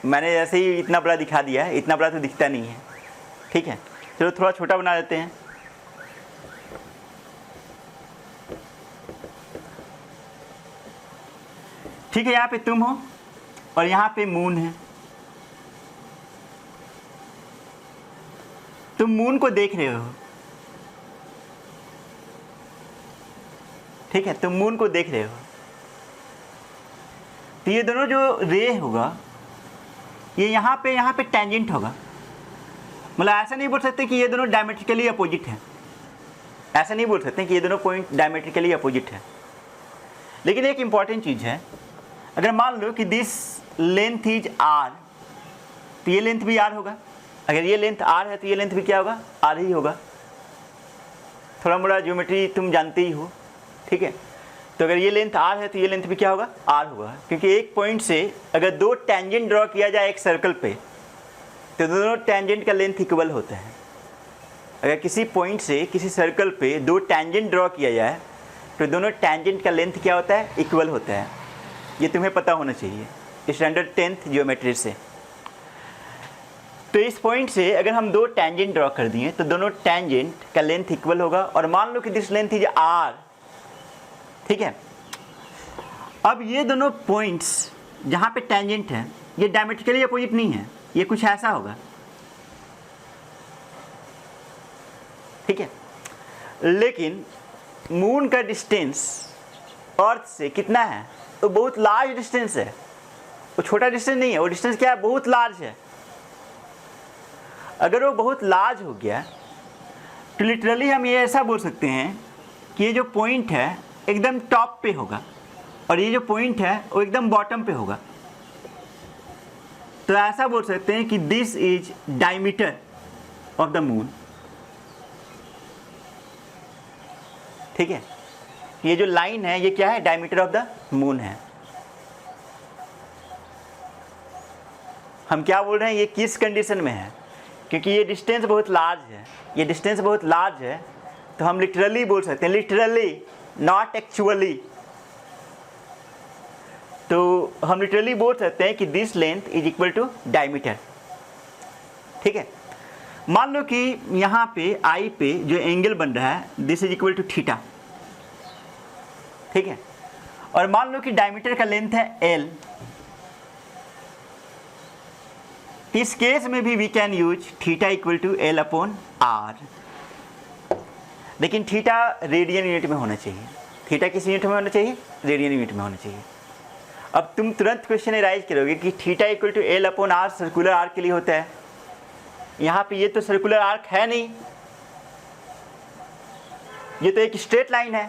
मैंने ऐसे ही इतना बड़ा दिखा दिया है, इतना बड़ा तो दिखता नहीं है, ठीक है। चलो थोड़ा छोटा बना देते हैं। ठीक है, यहाँ पे तुम हो और यहाँ पे मून है। तुम मून को देख रहे हो, ठीक है, तुम मून को देख रहे हो। तो ये दोनों जो रे होगा ये यहाँ पे टेंजेंट होगा। मतलब ऐसा नहीं बोल सकते कि ये दोनों डायमेट्रिकली अपोजिट हैं, ऐसा नहीं बोल सकते कि ये दोनों पॉइंट डायमेट्रिकली अपोजिट है। लेकिन एक इंपॉर्टेंट चीज़ है, अगर मान लो कि दिस लेंथ इज आर, तो ये लेंथ भी आर होगा। अगर ये लेंथ आर है तो ये लेंथ भी क्या होगा, आर ही होगा। थोड़ा मोड़ा ज्योमेट्री तुम जानते ही हो, ठीक है। तो अगर ये लेंथ आर है तो ये लेंथ भी क्या होगा, आर होगा। क्योंकि एक पॉइंट से अगर दो टेंजेंट ड्रॉ किया जाए एक सर्कल पे, तो दोनों टेंजेंट का लेंथ इक्वल होता है। अगर किसी पॉइंट से किसी सर्कल पे दो टेंजेंट ड्रॉ किया जाए तो दोनों टेंजेंट का लेंथ क्या होता है, इक्वल होता है। ये तुम्हें पता होना चाहिए स्टैंडर्ड 10th ज्योमेट्री से। तो इस पॉइंट से अगर हम दो टेंजेंट ड्रॉ कर दिए तो दोनों टेंजेंट का लेंथ इक्वल होगा। और मान लो कि दिस लेंथ इज आर, ठीक है। अब ये दोनों पॉइंट्स जहाँ पे टेंजेंट है ये डायमेट्रिकली अपोजिट नहीं है, ये कुछ ऐसा होगा, ठीक है। लेकिन मून का डिस्टेंस अर्थ से कितना है, तो बहुत लार्ज डिस्टेंस है, वो छोटा डिस्टेंस नहीं है। वो डिस्टेंस क्या है, बहुत लार्ज है। अगर वो बहुत लार्ज हो गया तो लिटरली हम ये ऐसा बोल सकते हैं कि ये जो पॉइंट है एकदम टॉप पे होगा और ये जो पॉइंट है वो एकदम बॉटम पे होगा। तो ऐसा बोल सकते हैं कि this is diameter of the moon, ठीक है। ये जो लाइन है ये क्या है, डायमीटर ऑफ द मून है। हम क्या बोल रहे हैं, ये किस कंडीशन में है, क्योंकि ये डिस्टेंस बहुत लार्ज है, ये डिस्टेंस बहुत लार्ज है। तो हम लिटरली बोल सकते हैं, लिटरली नॉट एक्चुअली, तो हम लिटरली बोल सकते हैं कि this length is equal to diameter, ठीक है। मान लो कि यहाँ पे आई पे जो एंगल बन रहा है this is equal to theta, ठीक है। और मान लो कि डायमीटर का लेंथ है एल। इस केस में भी we can use theta equal to L upon R, लेकिन थीटा रेडियन यूनिट में होना चाहिए। थीटा किस यूनिट में होना चाहिए, रेडियन यूनिट में होना चाहिए। अब तुम तुरंत क्वेश्चन एराइज करोगे कि theta equal to L upon R circular arc के लिए होता है। यहाँ पे ये तो सर्कुलर आर्क है नहीं, ये तो एक स्ट्रेट लाइन है।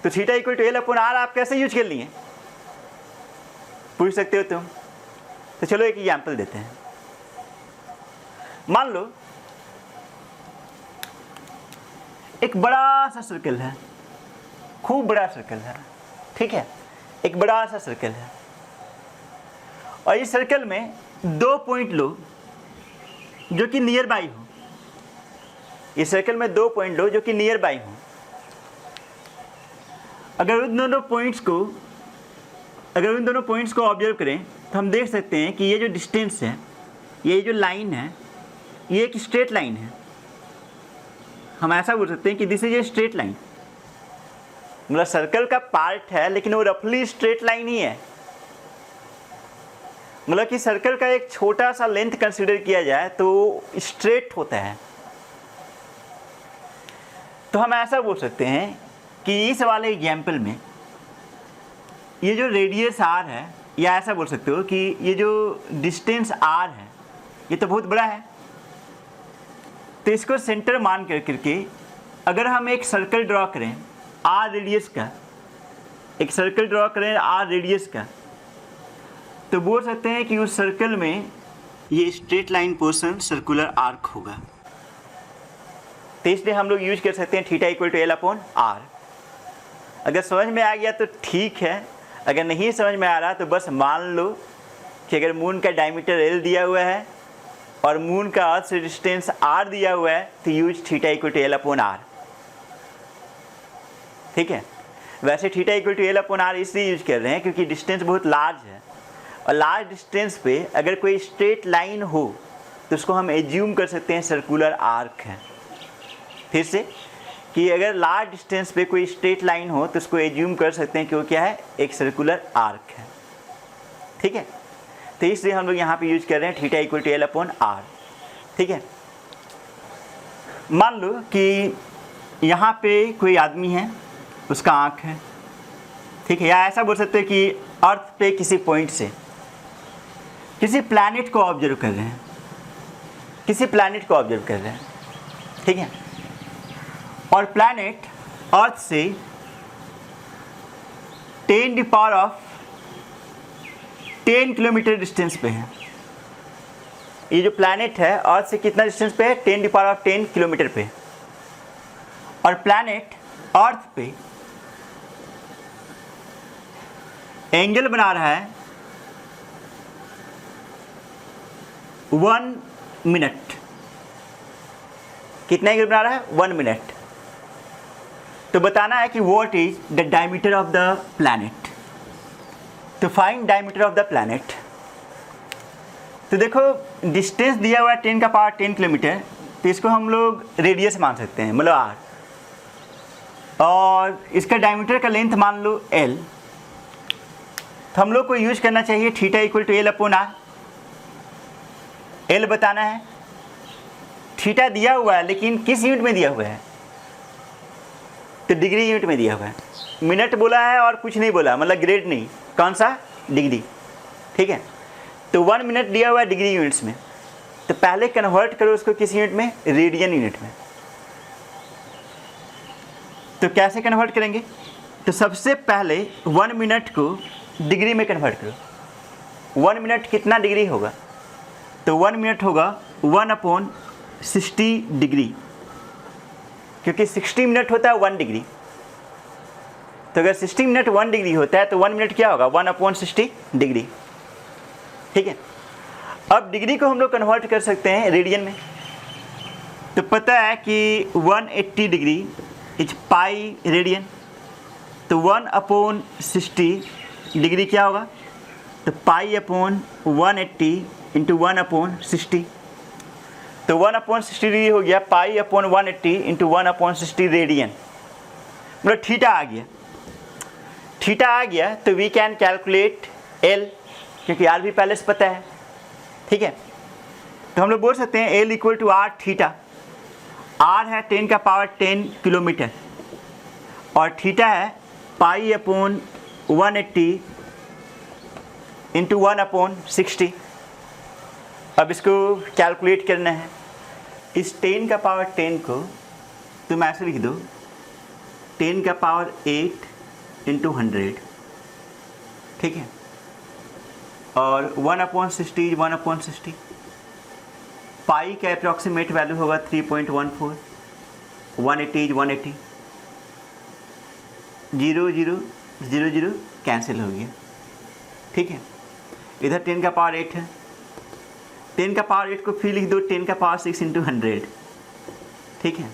तो theta equal to L upon R आप कैसे यूज कर लिए, पूछ सकते हो तुम। तो चलो एक एग्जाम्पल देते हैं। मान लो एक बड़ा सा सर्कल है, खूब बड़ा सर्कल है, ठीक है। एक बड़ा सा सर्कल है और इस सर्कल में दो पॉइंट लो जो कि नियर बाई हो। इस सर्कल में दो पॉइंट लो जो कि नियर बाई हो। अगर उन दोनों पॉइंट्स को ऑब्जर्व करें तो हम देख सकते हैं कि ये जो डिस्टेंस है, ये जो लाइन है, ये एक स्ट्रेट लाइन है। हम ऐसा बोल सकते हैं कि this is a straight line. मतलब सर्कल का पार्ट है लेकिन वो रफली स्ट्रेट लाइन ही है। मतलब कि सर्कल का एक छोटा सा लेंथ कंसीडर किया जाए तो स्ट्रेट होता है। तो हम ऐसा बोल सकते हैं कि इस वाले एग्जाम्पल में ये जो रेडियस आर है, या ऐसा बोल सकते हो कि ये जो डिस्टेंस आर है ये तो बहुत बड़ा है। तो इसको सेंटर मान करके अगर हम एक सर्कल ड्रॉ करें आर रेडियस का, एक सर्कल ड्रॉ करें आर रेडियस का, तो बोल सकते हैं कि उस सर्कल में ये straight line portion circular arc होगा। तो इसलिए हम लोग यूज कर सकते हैं theta equal to L upon R. अगर समझ में आ गया तो ठीक है, अगर नहीं समझ में आ रहा तो बस मान लो कि अगर मून का डायमीटर एल दिया हुआ है और मून का अर्थ से डिस्टेंस आर दिया हुआ है तो use theta equal to L upon R. ठीक है, वैसे theta equal to L upon R इसलिए यूज कर रहे हैं क्योंकि डिस्टेंस बहुत लार्ज है, और लार्ज डिस्टेंस पे अगर कोई स्ट्रेट लाइन हो तो उसको हम एज्यूम कर सकते हैं सर्कुलर आर्क है। फिर से कि अगर लार्ज डिस्टेंस पे कोई स्ट्रेट लाइन हो तो उसको एज्यूम कर सकते हैं कि वो क्या है, एक सर्कुलर आर्क है। ठीक है, तो इसलिए हम लोग यहाँ पे यूज कर रहे हैं theta equal to L upon R. ठीक है, मान लो कि यहाँ पे कोई आदमी है, उसका आँख है। ठीक है, या ऐसा बोल सकते हैं कि अर्थ पे किसी पॉइंट से किसी प्लैनेट को ऑब्जर्व कर रहे हैं, किसी प्लैनेट को ऑब्जर्व कर रहे हैं। ठीक है, और प्लैनेट अर्थ से 10 किलोमीटर डिस्टेंस पे है। ये जो प्लैनेट है अर्थ से कितना डिस्टेंस पे है, 10 किलोमीटर पे। और प्लैनेट अर्थ पे एंगल बना रहा है 1 मिनट। कितना एंगल बना रहा है, 1 मिनट। तो बताना है कि what is the diameter of the planet. तो find diameter of the planet. तो देखो डिस्टेंस दिया हुआ है 10 किलोमीटर, तो इसको हम लोग रेडियस मान सकते हैं, मतलब आर, और इसका डायमीटर का लेंथ मान लो एल। तो हम लोग को यूज करना चाहिए theta equal to L upon R. L बताना है, थीटा दिया हुआ है लेकिन किस यूनिट में दिया हुआ है, तो डिग्री यूनिट में दिया हुआ है। मिनट बोला है और कुछ नहीं बोला, मतलब ग्रेड नहीं, कौन सा, डिग्री। ठीक है, तो 1 मिनट दिया हुआ है डिग्री यूनिट्स में, तो पहले कन्वर्ट करो उसको किस यूनिट में, रेडियन यूनिट में। तो कैसे कन्वर्ट करेंगे, तो सबसे पहले 1 मिनट को डिग्री में कन्वर्ट करो। 1 मिनट कितना डिग्री होगा, तो 1 मिनट होगा 1/60 डिग्री, क्योंकि 60 मिनट होता है 1 डिग्री। तो अगर 60 मिनट 1 डिग्री होता है तो 1 मिनट क्या होगा, 1/60 डिग्री। ठीक है, अब डिग्री को हम लोग कन्वर्ट कर सकते हैं रेडियन में। तो पता है कि 180 डिग्री इज पाई रेडियन, तो 1/60 डिग्री क्या होगा, तो पाई/180 इंटू 1/60। तो 1/60 डिग्री हो गया पाई/180 इंटू 1/60 रेडियन, मतलब थीटा आ गया। थीटा आ गया तो वी कैन कैलकुलेट एल, क्योंकि आर भी पहले से पता है। ठीक है, तो हम लोग बोल सकते हैं L equal to R theta. R है 10 किलोमीटर और थीटा है पाई/180 इंटू 1/60। अब इसको कैलकुलेट करना है। इस 10 को तुम ऐसे लिख दो 10⁸ इंटू 100। ठीक है, और 1/60 इज 1/60। पाई का अप्रॉक्सीमेट वैल्यू होगा 3.14, 180 इज 180, 0 0 0 0 कैंसिल हो गया। ठीक है, इधर 10⁸ है, 10⁸ को फिर लिख दो 10⁶ इंटू 100। ठीक है,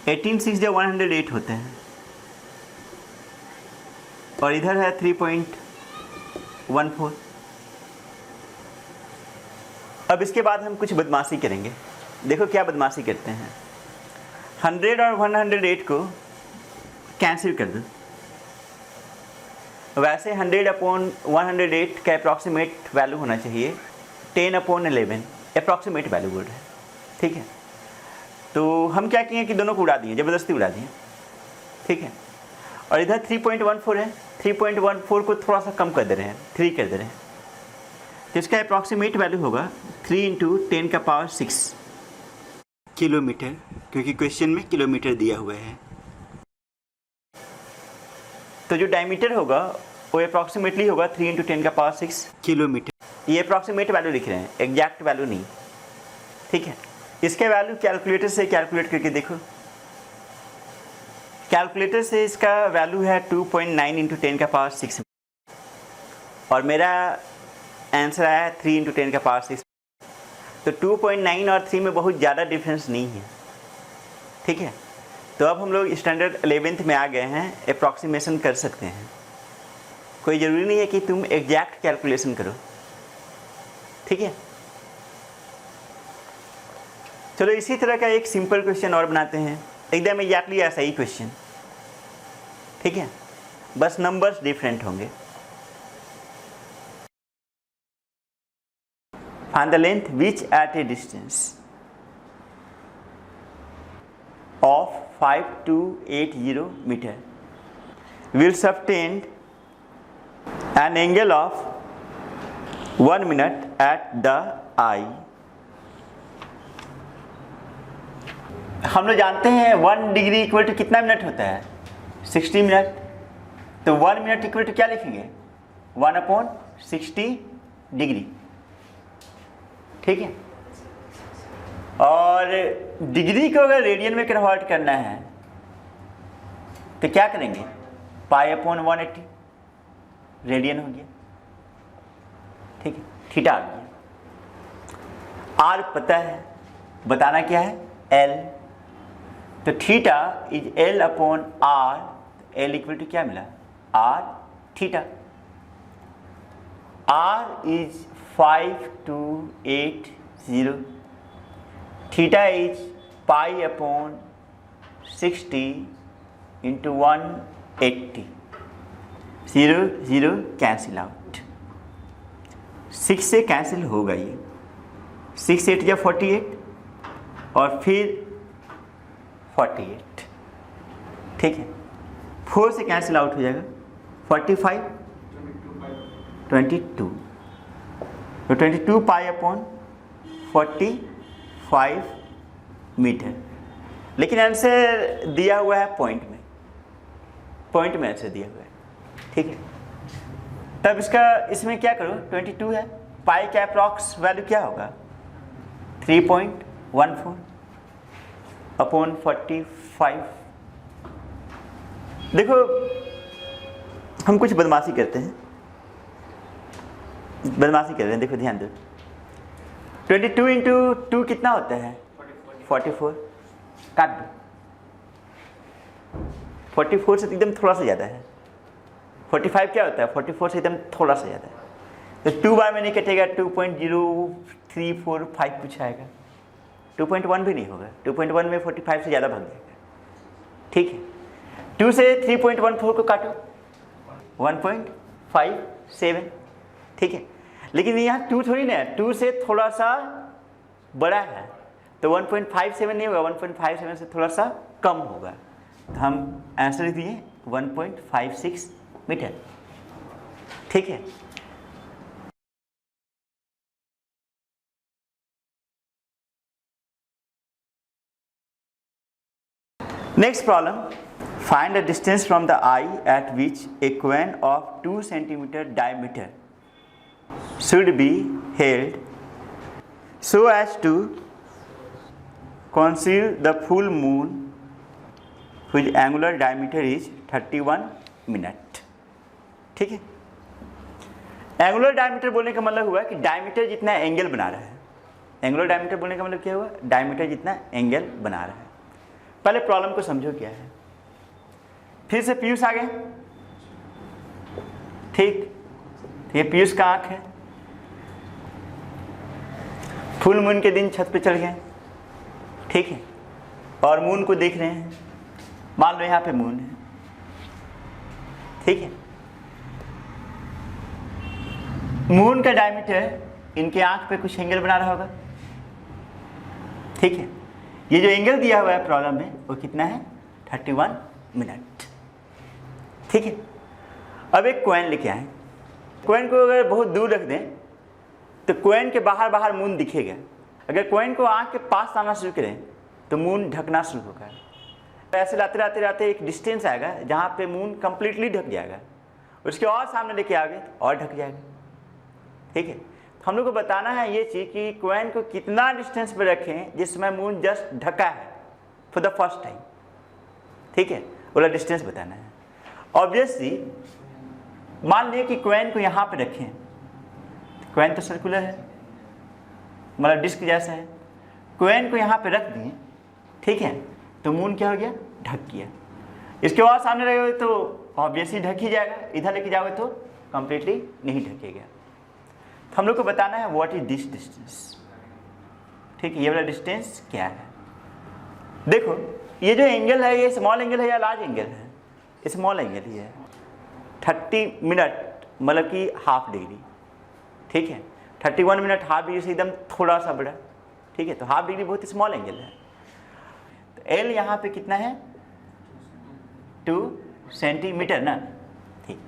18 6 जो 108 होता है, और इधर है 3.14। अब इसके बाद हम कुछ बदमाशी करेंगे। देखो क्या बदमाशी करते हैं, 100 और 108 को कैंसिल कर दो। वैसे 100/108 का अप्रॉक्सीमेट वैल्यू होना चाहिए 10/11, अप्रॉक्सीमेट वैल्यू बोल रहे हैं। ठीक है, तो हम क्या किए कि दोनों को उड़ा दिए, ज़बरदस्ती उड़ा दिए। ठीक है, और इधर 3.14 है, 3.14 को थोड़ा सा कम कर दे रहे हैं, 3 कर दे रहे हैं, तो इसका अप्रॉक्सीमेट वैल्यू होगा 3 इंटू 10⁶ किलोमीटर, क्योंकि क्वेश्चन में किलोमीटर दिया हुआ है। तो जो डायमीटर होगा वो अप्रॉक्सीमेटली होगा 3 इंटू 10⁶ किलोमीटर। ये अप्रॉक्सीमेट वैल्यू लिख रहे हैं, एग्जैक्ट वैल्यू नहीं। ठीक है, इसके वैल्यू कैलकुलेटर से कैलकुलेट करके देखो। कैलकुलेटर से इसका वैल्यू है 2.9 इंटू 10 का पावर 6 और मेरा आंसर आया है 3 इंटू 10 का पावर 6। तो 2.9 और 3 में बहुत ज़्यादा डिफरेंस नहीं है, ठीक है। तो अब हम लोग स्टैंडर्ड 11th में आ गए हैं, अप्रॉक्सीमेशन कर सकते हैं। कोई ज़रूरी नहीं है कि तुम एग्जैक्ट कैलकुलेशन करो, ठीक है। चलो इसी तरह का एक सिंपल क्वेश्चन और बनाते हैं, एकदम एग्जैक्टली ऐसा ही क्वेश्चन, ठीक है, बस नंबर्स डिफरेंट होंगे। Find the length which at a distance of 5280 meter will sustain an angle of 1 minute at the eye। हम लोग जानते हैं 1 डिग्री इक्वल टू कितना मिनट होता है, 60 मिनट। तो 1 मिनट इक्वल टू क्या लिखेंगे, 1/60 डिग्री, ठीक है। और डिग्री को अगर रेडियन में कन्वर्ट करना है तो क्या करेंगे, π/180 रेडियन हो गया, ठीक है। थीटा आ गया। आर पता है, बताना क्या है, एल। तो theta is L/R। L equal to क्या मिला, R theta. R is 5280, theta is π/60 into 180। 0 0 cancel out, 6 से कैंसिल होगा ये, 6 8 या 48 और फिर 48, ठीक है। 4 से कैंसिल आउट हो जाएगा, 45 22, तो 22 π/45 मीटर। लेकिन आंसर दिया हुआ है पॉइंट में आंसर दिया हुआ है, ठीक है। तब इसमें क्या करो, 22 है, पाई का अप्रॉक्स वैल्यू क्या होगा, 3.14/45। देखो हम कुछ बदमाशी करते हैं, देखो ध्यान दो। 22 इंटू 2 कितना होता है, 44, काट दो। 44 से एकदम थोड़ा सा ज़्यादा है। 45 क्या होता है, 44 से एकदम थोड़ा सा ज़्यादा है। तो 2 बार में नहीं कटेगा, 2.0345 कुछ आएगा, 2.1 भी नहीं होगा। 2.1 में 45 से ज़्यादा भाग जाएगा, ठीक है। 2 से 3.14 को काटो, 1.57, ठीक है। लेकिन यहाँ 2 थोड़ी ना है, 2 से थोड़ा सा बड़ा है, तो 1.57 नहीं होगा, 1.57 से थोड़ा सा कम होगा। तो हम आंसर दिए 1.56 मीटर, ठीक है। Next problem, find the distance from the I eight which a coin of 2 centimetre diameter should be held so as to conceal the full moon whose angular diameter is 31 minute, ठीक है। Angular diameter बोलने का मतलब हुआ कि diameter जितना angle बना रहा है। एंगुलर डायमीटर बोलने का मतलब क्या हुआ, डायमीटर जितना एंगल बना रहा है। पहले प्रॉब्लम को समझो क्या है। फिर से पीयूष आ गए, ठीक। ये पीयूष का आँख है, फुल मून के दिन छत पे चढ़ गए, ठीक है, और मून को देख रहे हैं। मान लो यहाँ पे मून है, ठीक है। मून का डायमीटर इनके आँख पे कुछ एंगल बना रहा होगा, ठीक है। ये जो एंगल दिया हुआ है प्रॉब्लम में वो कितना है, 31 मिनट, ठीक है। अब एक कॉइन लेके आए। कॉइन को अगर बहुत दूर रख दें तो कॉइन के बाहर मून दिखेगा। अगर कॉइन को आँख के पास लाना शुरू करें तो मून ढकना शुरू होगा। ऐसे लाते एक डिस्टेंस आएगा जहाँ पे मून कंप्लीटली ढक जाएगा। उसके और सामने लेके आ गए तो और ढक जाएगा, ठीक है। हम लोग को बताना है ये चीज़ कि कॉइन को कितना डिस्टेंस पे रखें जिसमें मून जस्ट ढका है फॉर द फर्स्ट टाइम, ठीक है, वाला डिस्टेंस बताना है। ऑब्वियसली मान लिया कि कॉइन को यहाँ पे रखें, कॉइन तो सर्कुलर है, मतलब डिस्क जैसा है, कॉइन को यहाँ पे रख दिए, ठीक है, तो मून क्या हो गया, ढक गया। इसके बाद सामने रहोगे तो ऑब्वियसली ढक ही जाएगा, इधर लेके जाओगे तो कंप्लीटली नहीं ढकेगा। तो हम लोग को बताना है व्हाट इज दिस डिस्टेंस, ठीक है, ये वाला डिस्टेंस क्या है। देखो ये जो एंगल है ये स्मॉल एंगल है या लार्ज एंगल है, स्मॉल एंगल ही है। 30 मिनट मतलब कि हाफ डिग्री, ठीक है, 31 मिनट हाफ डिग्री से एकदम थोड़ा सा बड़ा, ठीक है, तो हाफ डिग्री बहुत स्मॉल एंगल है। तो एल यहाँ पे कितना है, 2 सेंटीमीटर ना, ठीक,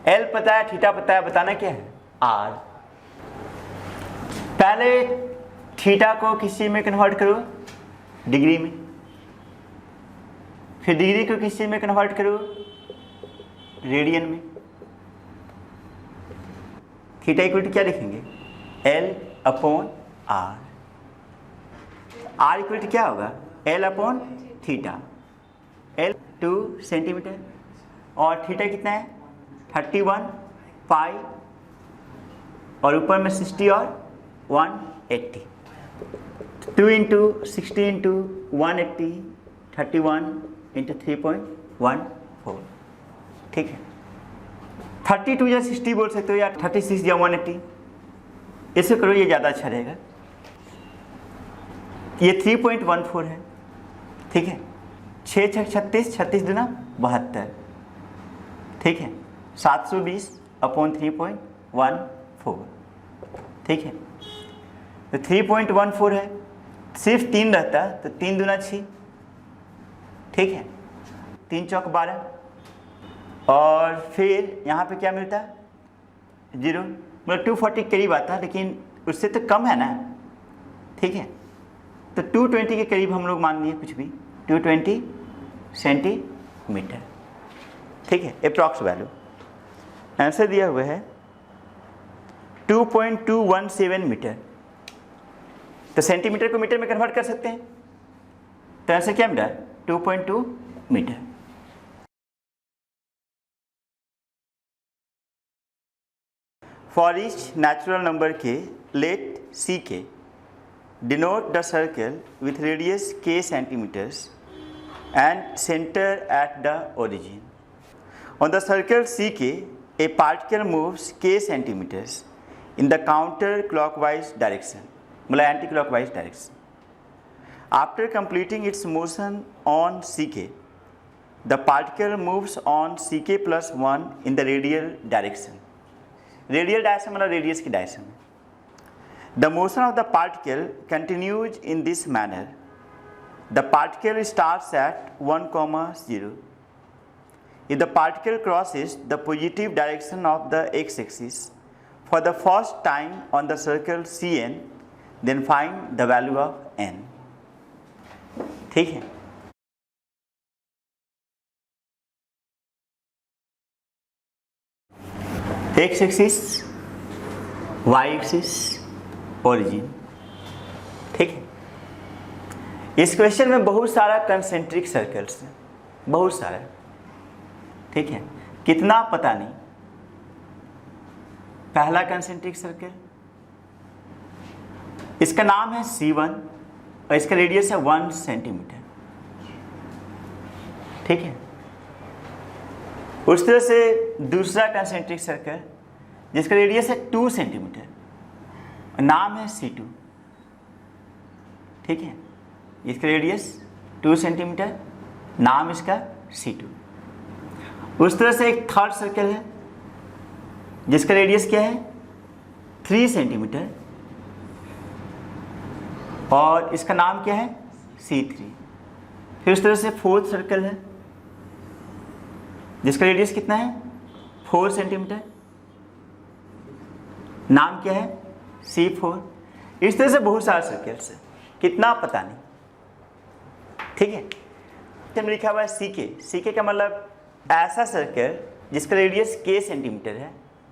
एल पता है, थीटा पता है, बताना क्या है, आर। पहले थीटा को किसी में कन्वर्ट करो, डिग्री में, फिर डिग्री को किसी में कन्वर्ट करो, रेडियन में। थीटा इक्वल टू क्या लिखेंगे, L upon R. R equal to क्या होगा, L upon theta, L 2 centimetre और थीटा कितना है 31 पाई और ऊपर में 60 और 180, 2 इंटू 60 इंटू 180, 31 इंटू 3.14, ठीक है। 32 या 60 बोल सकते हो या 36 या 180, इसे करो, ये ज़्यादा अच्छा रहेगा। ये 3.14 है, ठीक है, 6 6 36, 36 दूना 72, ठीक है, 720 अपॉन 3.14, ठीक है। तो 3.14 है, सिर्फ 3 रहता तो 3 दूना 6, ठीक है, 3 चौक 12 और फिर यहाँ पे क्या मिलता है 0, मतलब 240 करीब आता है, लेकिन उससे तो कम है ना, ठीक है। तो 220 के करीब हम लोग मान लिए, कुछ भी 220 सेंटीमीटर, ठीक है, अप्रॉक्स वैल्यू। आंसर दिया हुआ है 2.217 मीटर। तो सेंटीमीटर को मीटर में कन्वर्ट कर सकते हैं, तो आंसर क्या मिला, 2.2 metre. For each natural number k let C k denote the circle with radius k centimeters and center at the origin. On the circle ck, a particle moves k centimeters in the counter-clockwise direction, मतलब anti-clockwise direction. After completing its motion on ck, the particle moves on ck plus 1 in the radial direction. Radial direction मतलब radius की direction. The motion of the particle continues in this manner. The particle starts at 1, 0. If the particle crosses the positive direction of the x-axis for the first time on the circle Cn, then find the value of n. ठीक है, x-axis, y-axis, origin, ठीक है। इस question में बहुत सारा concentric circles है, बहुत सारा, ठीक है, कितना पता नहीं। पहला कंसेंट्रिक सर्कल, इसका नाम है C1 और इसका रेडियस है 1 सेंटीमीटर, ठीक है। उस तरह से दूसरा कंसेंट्रिक सर्कल जिसका रेडियस है 2 सेंटीमीटर, नाम है C2, ठीक है, इसका रेडियस 2 सेंटीमीटर, नाम इसका C2। उस तरह से एक थर्ड सर्कल है जिसका रेडियस क्या है 3 सेंटीमीटर और इसका नाम क्या है C3। फिर उस तरह से फोर्थ सर्कल है जिसका रेडियस कितना है 4 सेंटीमीटर, नाम क्या है C4। इस तरह से बहुत सारे सर्कल्स है, कितना पता नहीं, ठीक है। इसमें लिखा हुआ है CK का मतलब ऐसा सर्कल जिसका रेडियस K सेंटीमीटर है,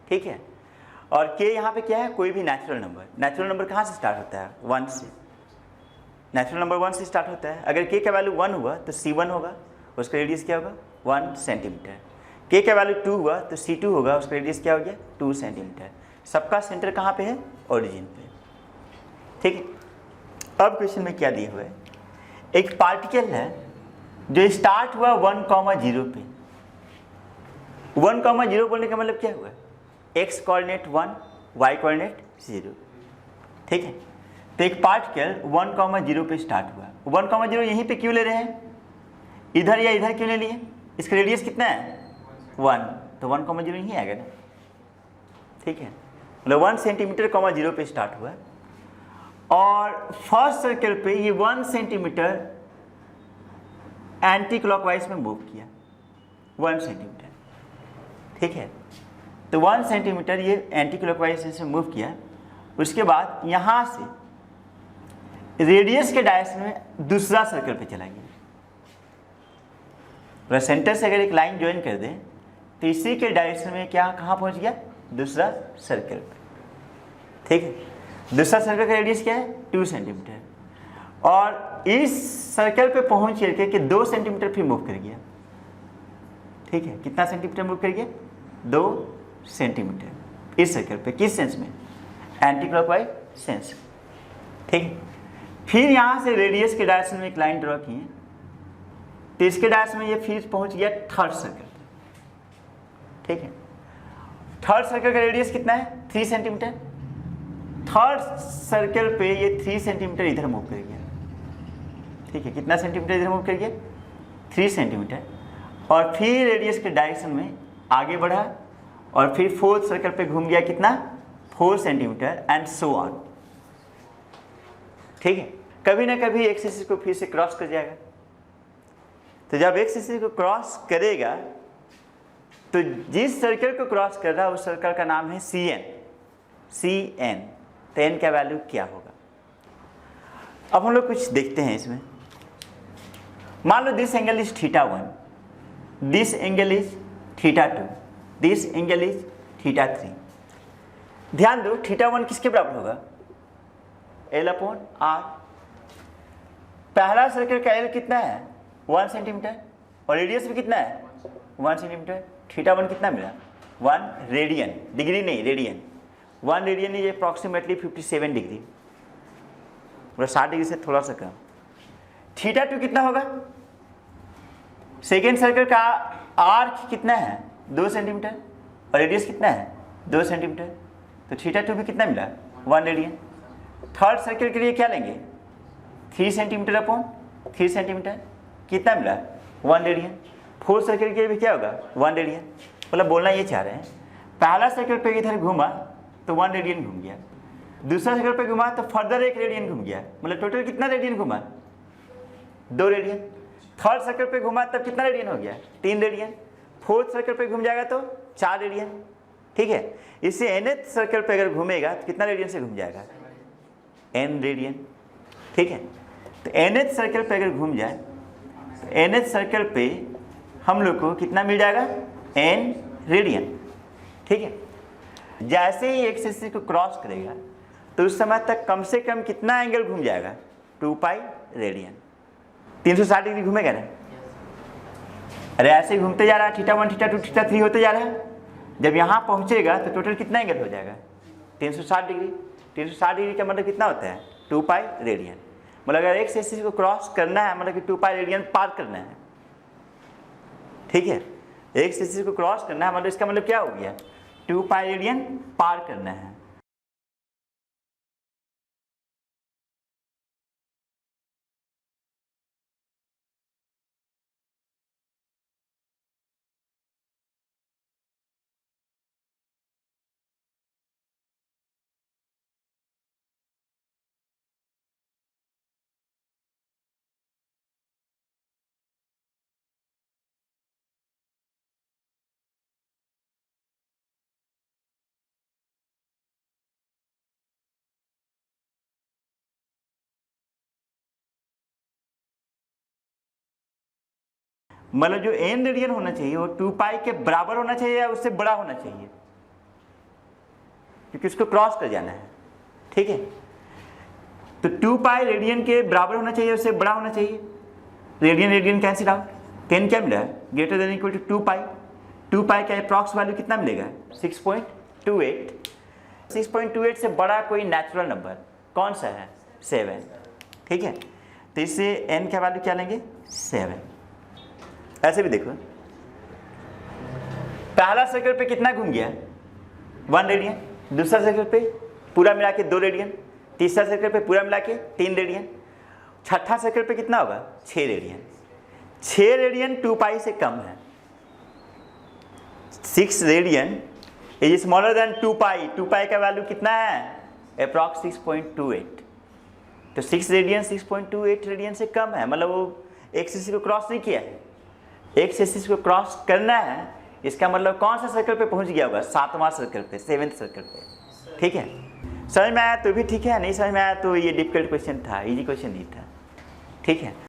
ठीक है, और के यहाँ पे क्या है, कोई भी नेचुरल नंबर। नेचुरल नंबर कहाँ से स्टार्ट होता है, 1 से। नेचुरल नंबर 1 से स्टार्ट होता है। अगर के का वैल्यू 1 हुआ तो C1 होगा, उसका रेडियस क्या होगा, 1 सेंटीमीटर। के का वैल्यू 2 हुआ तो C2 होगा, उसका रेडियस क्या हो गया, 2 सेंटीमीटर। सबका सेंटर कहाँ पे है, ओरिजिन पे। ठीक है। अब क्वेश्चन में क्या दिया हुआ है, एक पार्टिकल है जो स्टार्ट हुआ 1,0 पे। 1,0 बोलने का मतलब क्या हुआ, x कोऑर्डिनेट 1, y कोऑर्डिनेट 0। ठीक है। तो एक पार्टिकल 1,0 पे स्टार्ट हुआ। 1,0 यहीं पे क्यों ले रहे हैं, इधर या इधर क्यों ले लिए, इसका रेडियस कितना है, 1, तो 1,0 यहीं आएगा ना। ठीक है, मतलब 1 सेंटीमीटर 0 पे स्टार्ट हुआ और फर्स्ट सर्कल पे ये 1 सेंटीमीटर एंटी क्लॉकवाइज में मूव किया, 1 सेंटीमीटर। ठीक है, तो 1 सेंटीमीटर ये एंटी क्लॉकवाइज से मूव किया। उसके बाद यहाँ से रेडियस के डायरेक्शन में दूसरा सर्कल पे चला गया। और सेंटर से अगर एक लाइन ज्वाइन कर दें तो इसी के डायरेक्शन में क्या, कहाँ पहुँच गया, दूसरा सर्कल पे। ठीक है, दूसरा सर्कल का रेडियस क्या है, 2 सेंटीमीटर। और इस सर्कल पे पहुँच करके कि 2 सेंटीमीटर फिर मूव कर गया। ठीक है, कितना सेंटीमीटर मूव कर गया, 2 सेंटीमीटर इस सर्कल पे। किस सेंस में, एंटी क्लॉकवाइज सेंस। ठीक है, फिर यहाँ से रेडियस के डायरेक्शन में एक लाइन ड्रॉ किए तो इसके डायरेक्शन में ये फिर पहुँच गया थर्ड सर्कल पे। ठीक है, थर्ड सर्कल का रेडियस कितना है, 3 सेंटीमीटर। थर्ड सर्कल पे ये 3 सेंटीमीटर इधर मूव कर गया। ठीक है, कितना सेंटीमीटर इधर मूव कर गया, 3 सेंटीमीटर। और फिर रेडियस के डायरेक्शन में आगे बढ़ा और फिर फोर्थ सर्कल पे घूम गया, कितना, 4 सेंटीमीटर एंड सो ऑन। ठीक है, कभी ना कभी एक्स एक्सिस को फिर से क्रॉस कर जाएगा। तो जब एक्स एक्सिस को क्रॉस करेगा तो जिस सर्कल को क्रॉस कर रहा है उस सर्कल का नाम है CN। तो n का वैल्यू क्या होगा। अब हम लोग कुछ देखते हैं इसमें। मान लो this angle is θ1, this angle is θ2, this angle is θ3। ध्यान दो, θ1 किसके बराबर होगा, L/R। पहला सर्कल का L कितना है, 1 सेंटीमीटर और रेडियस भी कितना है, 1 सेंटीमीटर। θ1 कितना मिला, 1 रेडियन, डिग्री नहीं radian. 1 radian is approximately 57 degree, मतलब 60 डिग्री से थोड़ा सा कम। θ2 कितना होगा, सेकेंड सर्कल का आर्क कितना है, 2 सेंटीमीटर और रेडियस कितना है, 2 सेंटीमीटर। तो θ2 भी कितना मिला, 1 रेडियन। थर्ड सर्कल के लिए क्या लेंगे, 3 सेंटीमीटर अपॉन 3 सेंटीमीटर, कितना मिला, 1 रेडियन। फोर्थ सर्कल के लिए भी क्या होगा, 1 रेडियन। मतलब बोलना ये चाह रहे हैं, पहला सर्कल पे इधर घूमा तो 1 रेडियन घूम गया, दूसरा सर्कल पे घुमा तो फर्दर 1 रेडियन घूम गया, मतलब टोटल कितना रेडियन घुमा, 2 रेडियन। थर्ड सर्कल पे घुमा तब कितना रेडियन हो गया, 3 रेडियन। फोर्थ सर्कल पे घूम जाएगा तो 4 रेडियन। ठीक है, इससे nth सर्कल पे अगर घूमेगा तो कितना रेडियन से घूम जाएगा, n रेडियन। ठीक है, तो nth सर्कल पे अगर घूम जाए तो nth सर्कल पे हम लोग को कितना मिल जाएगा, n रेडियन। ठीक है, जैसे ही एक्स एक्सिस को क्रॉस करेगा तो उस समय तक कम से कम कितना एंगल घूम जाएगा, 2 पाई रेडियन। 360 डिग्री घूमेगा ना। अरे ऐसे ही घूमते जा रहा है, θ1 θ2 θ3 होते जा रहा है। जब यहाँ पहुँचेगा तो टोटल कितना एंगल हो जाएगा, 360 डिग्री। 360 डिग्री का मतलब कितना होता है, 2 पाई रेडियन। मतलब अगर एक्स एक्सिस को क्रॉस करना है मतलब कि 2 पाई रेडियन पार करना है। ठीक है, एक्स एक्सिस को क्रॉस करना है मतलब इसका मतलब क्या हो गया, 2 पाई रेडियन पार करना है। मतलब जो n रेडियन होना चाहिए वो 2 पाई के बराबर होना चाहिए या उससे बड़ा होना चाहिए, क्योंकि उसको क्रॉस कर जाना है, ठीक है। तो 2 पाई रेडियन के बराबर होना चाहिए, उससे बड़ा होना चाहिए। रेडियन रेडियन कैंसिल आउट, 10 क्या मिला है, ग्रेटर देन इक्वल टू 2 पाई। 2 पाई का अप्रॉक्स वैल्यू कितना मिलेगा, 6.28। 6.28 से बड़ा कोई नेचुरल नंबर कौन सा है, 7, ठीक है। तो इससे n का वैल्यू क्या लेंगे, 7। ऐसे भी देखो, पहला सर्कल पे कितना घूम गया, 1 रेडियन। दूसरा सर्कल पे पूरा मिला के 2 रेडियन। तीसरा सर्कल पे पूरा मिला के 3 रेडियन। छठा सर्कल पे कितना होगा, 6 रेडियन। 6 रेडियन 2 पाई से कम है। 6 रेडियन इज स्मॉलर देन 2 पाई। 2 पाई का वैल्यू कितना है, अप्रॉक्स 6.28। तो 6 रेडियन 6.28 रेडियन से कम है, मतलब वो एक्स एक्सिस को क्रॉस नहीं किया है। एक्स एक्सिस को क्रॉस करना है, इसका मतलब कौन सा सर्कल पे पहुंच गया होगा, 7वां सर्कल पे, 7th सर्कल पे, ठीक है। समझ में आया तो भी ठीक है, नहीं समझ में आया तो ये डिफिकल्ट क्वेश्चन था, इजी क्वेश्चन नहीं था, ठीक है।